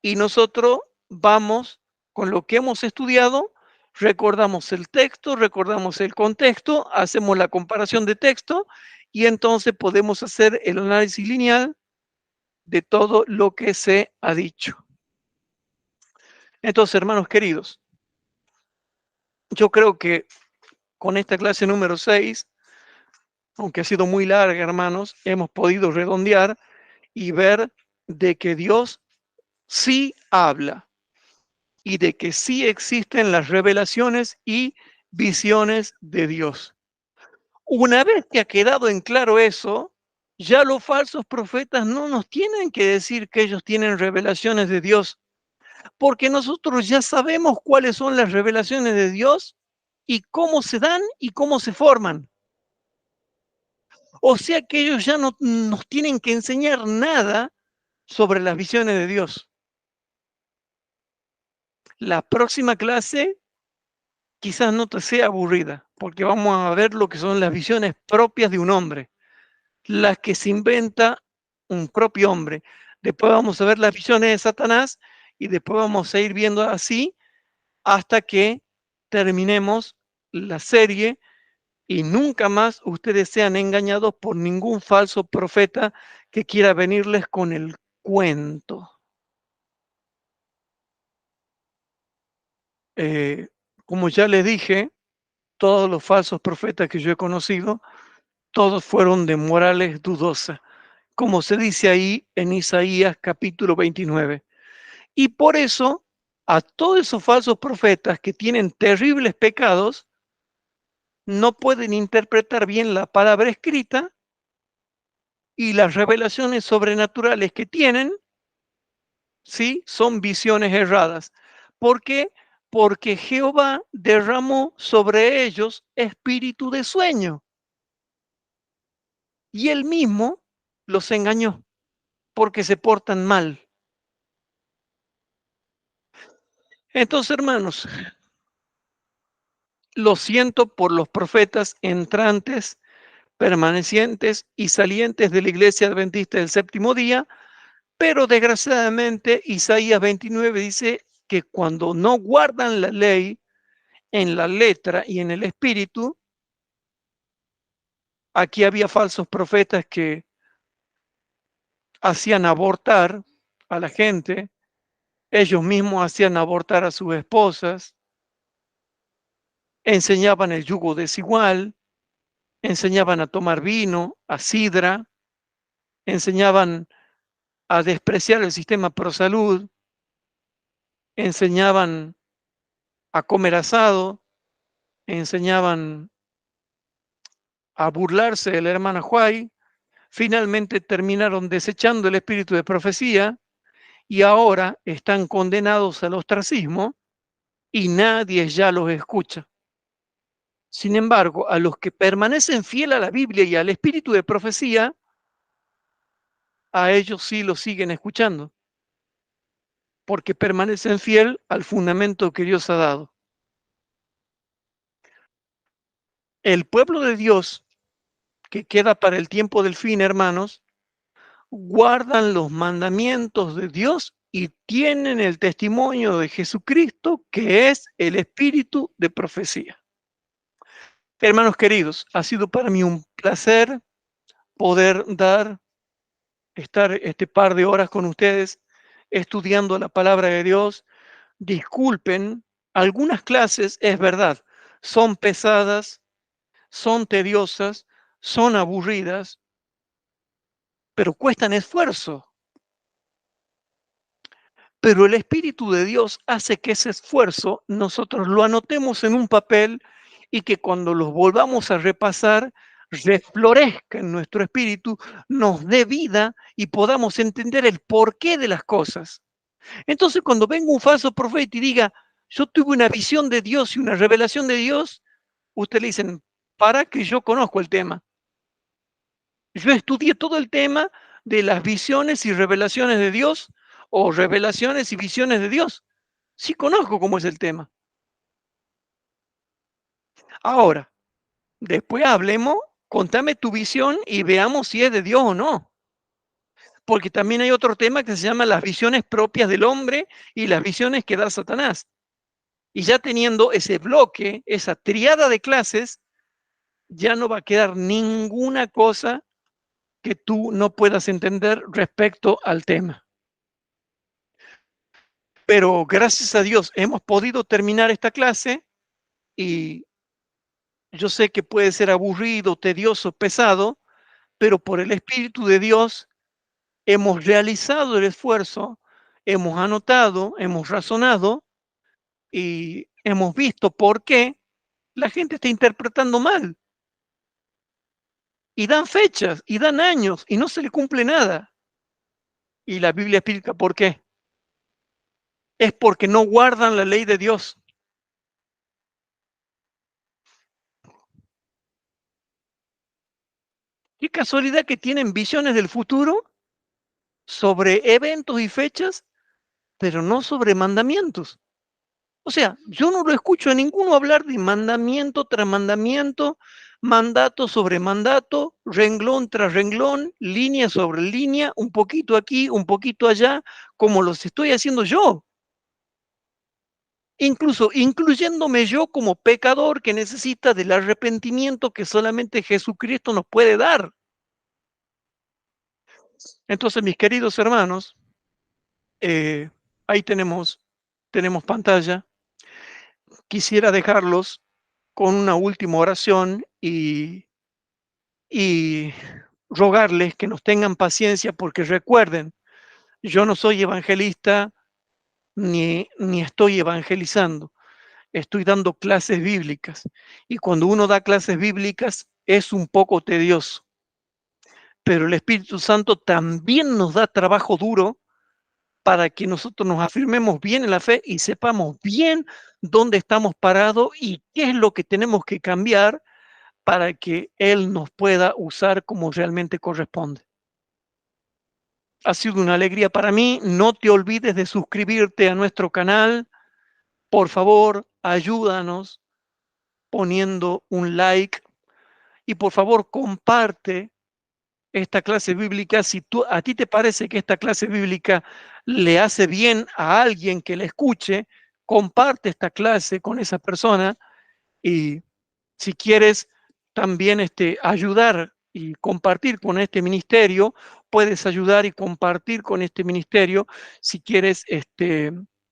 y nosotros vamos con lo que hemos estudiado, recordamos el texto, recordamos el contexto, hacemos la comparación de texto y entonces podemos hacer el análisis lineal de todo lo que se ha dicho. Entonces, hermanos queridos, yo creo que con esta clase número 6, aunque ha sido muy larga, hermanos, hemos podido redondear y ver de que Dios sí habla y de que sí existen las revelaciones y visiones de Dios. Una vez que ha quedado en claro eso, ya los falsos profetas no nos tienen que decir que ellos tienen revelaciones de Dios, porque nosotros ya sabemos cuáles son las revelaciones de Dios y cómo se dan y cómo se forman. O sea que ellos ya no nos tienen que enseñar nada sobre las visiones de Dios. La próxima clase quizás no te sea aburrida, porque vamos a ver lo que son las visiones propias de un hombre, las que se inventa un propio hombre. Después vamos a ver las visiones de Satanás y después vamos a ir viendo así hasta que terminemos la serie y nunca más ustedes sean engañados por ningún falso profeta que quiera venirles con el cuento. Eh, como ya les dije, todos los falsos profetas que yo he conocido, todos fueron de morales dudosas, como se dice ahí en Isaías capítulo 29. Y por eso, a todos esos falsos profetas que tienen terribles pecados, no pueden interpretar bien la palabra escrita y las revelaciones sobrenaturales que tienen, ¿sí? Son visiones erradas. ¿Por qué? Porque Jehová derramó sobre ellos espíritu de sueño y él mismo los engañó porque se portan mal. Entonces, hermanos, lo siento por los profetas entrantes, permanecientes y salientes de la iglesia adventista del séptimo día, pero desgraciadamente Isaías 29 dice que cuando no guardan la ley en la letra y en el espíritu, aquí había falsos profetas que hacían abortar a la gente, ellos mismos hacían abortar a sus esposas, enseñaban el yugo desigual, enseñaban a tomar vino, a sidra, enseñaban a despreciar el sistema prosalud, enseñaban a comer asado, enseñaban a burlarse de la hermana Huay, finalmente terminaron desechando el espíritu de profecía y ahora están condenados al ostracismo y nadie ya los escucha. Sin embargo, a los que permanecen fiel a la Biblia y al espíritu de profecía, a ellos sí lo siguen escuchando, porque permanecen fiel al fundamento que Dios ha dado. El pueblo de Dios, que queda para el tiempo del fin, hermanos, guardan los mandamientos de Dios y tienen el testimonio de Jesucristo, que es el espíritu de profecía. Hermanos queridos, ha sido para mí un placer poder estar este par de horas con ustedes estudiando la palabra de Dios. Disculpen, algunas clases, es verdad, son pesadas, son tediosas, son aburridas, pero cuestan esfuerzo. Pero el Espíritu de Dios hace que ese esfuerzo nosotros lo anotemos en un papel y que cuando los volvamos a repasar, reflorezca en nuestro espíritu, nos dé vida y podamos entender el porqué de las cosas. Entonces, cuando venga un falso profeta y diga, yo tuve una visión de Dios y una revelación de Dios, usted le dicen, para que yo conozco el tema. Yo estudié todo el tema de las visiones y revelaciones de Dios o revelaciones y visiones de Dios. Sí conozco cómo es el tema. Ahora, después hablemos, contame tu visión y veamos si es de Dios o no. Porque también hay otro tema que se llama las visiones propias del hombre y las visiones que da Satanás. Y ya teniendo ese bloque, esa triada de clases, ya no va a quedar ninguna cosa que tú no puedas entender respecto al tema. Pero gracias a Dios hemos podido terminar esta clase y yo sé que puede ser aburrido, tedioso, pesado, pero por el Espíritu de Dios hemos realizado el esfuerzo, hemos anotado, hemos razonado y hemos visto por qué la gente está interpretando mal. Y dan fechas, y dan años, y no se le cumple nada. Y la Biblia explica por qué. Es porque no guardan la ley de Dios. Qué casualidad que tienen visiones del futuro sobre eventos y fechas, pero no sobre mandamientos. O sea, yo no lo escucho a ninguno hablar de mandamiento tras mandamiento, mandato sobre mandato, renglón tras renglón, línea sobre línea, un poquito aquí, un poquito allá, como los estoy haciendo yo. Incluso incluyéndome yo como pecador que necesita del arrepentimiento que solamente Jesucristo nos puede dar. Entonces, mis queridos hermanos, eh, ahí tenemos pantalla. Quisiera dejarlos con una última oración y rogarles que nos tengan paciencia porque recuerden, yo no soy evangelista ni estoy evangelizando, estoy dando clases bíblicas y cuando uno da clases bíblicas es un poco tedioso, pero el Espíritu Santo también nos da trabajo duro para que nosotros nos afirmemos bien en la fe y sepamos bien dónde estamos parados y qué es lo que tenemos que cambiar para que Él nos pueda usar como realmente corresponde. Ha sido una alegría para mí. No te olvides de suscribirte a nuestro canal. Por favor, ayúdanos poniendo un like y por favor comparte esta clase bíblica. Si a ti te parece que esta clase bíblica le hace bien a alguien que la escuche, comparte esta clase con esa persona y si quieres también ayudar y compartir con este ministerio, puedes ayudar y compartir con este ministerio. Si quieres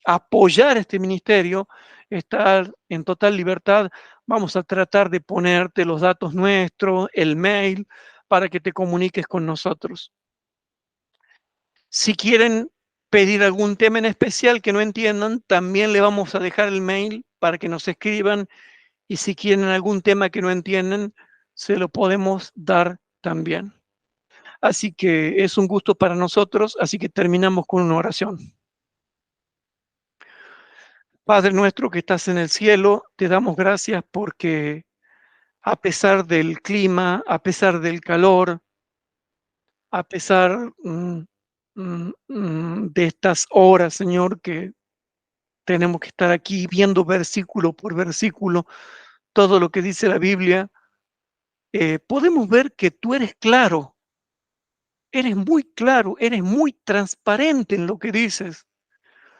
apoyar este ministerio, estar en total libertad, vamos a tratar de ponerte los datos nuestros, el mail, para que te comuniques con nosotros. Si quieren pedir algún tema en especial que no entiendan, también le vamos a dejar el mail para que nos escriban y si quieren algún tema que no entienden, se lo podemos dar también. Así que es un gusto para nosotros, así que terminamos con una oración. Padre nuestro que estás en el cielo, te damos gracias porque a pesar del clima, a pesar del calor, a pesar de estas horas, Señor, que tenemos que estar aquí viendo versículo por versículo todo lo que dice la Biblia, podemos ver que tú eres muy transparente en lo que dices.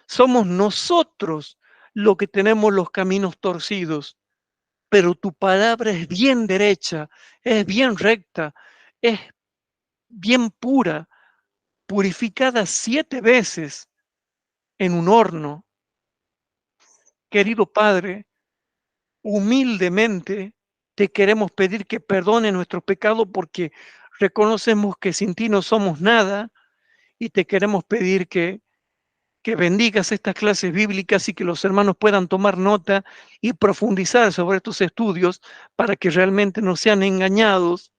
Somos nosotros los que tenemos los caminos torcidos, pero tu palabra es bien derecha, es bien recta, es bien pura, purificada 7 veces en un horno. Querido Padre, humildemente te queremos pedir que perdone nuestro pecado porque reconocemos que sin ti no somos nada y te queremos pedir que bendigas estas clases bíblicas y que los hermanos puedan tomar nota y profundizar sobre estos estudios para que realmente no sean engañados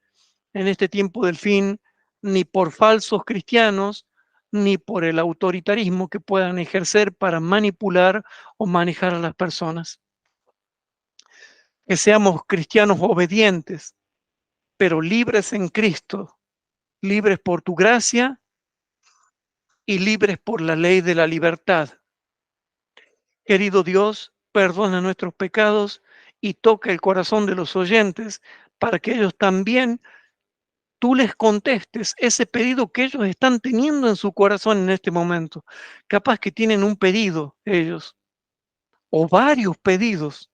en este tiempo del fin, ni por falsos cristianos, ni por el autoritarismo que puedan ejercer para manipular o manejar a las personas. Que seamos cristianos obedientes, pero libres en Cristo, libres por tu gracia y libres por la ley de la libertad. Querido Dios, perdona nuestros pecados y toca el corazón de los oyentes para que ellos también tú les contestes ese pedido que ellos están teniendo en su corazón en este momento. Capaz que tienen un pedido ellos o varios pedidos,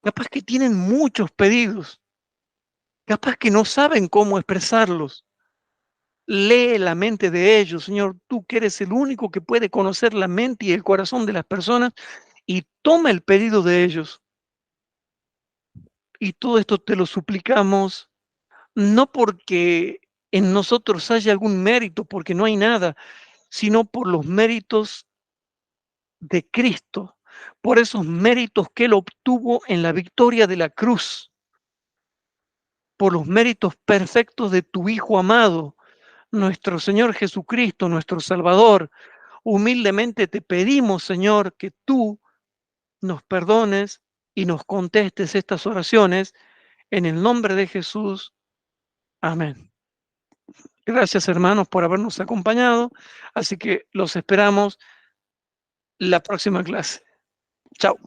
capaz que tienen muchos pedidos, capaz que no saben cómo expresarlos. Lee la mente de ellos, Señor, tú que eres el único que puede conocer la mente y el corazón de las personas y toma el pedido de ellos. Y todo esto te lo suplicamos, no porque en nosotros haya algún mérito, porque no hay nada, sino por los méritos de Cristo, por esos méritos que Él obtuvo en la victoria de la cruz, por los méritos perfectos de tu Hijo amado, nuestro Señor Jesucristo, nuestro Salvador. Humildemente te pedimos, Señor, que tú nos perdones y nos contestes estas oraciones en el nombre de Jesús. Amén. Gracias, hermanos, por habernos acompañado. Así que los esperamos la próxima clase. Chao.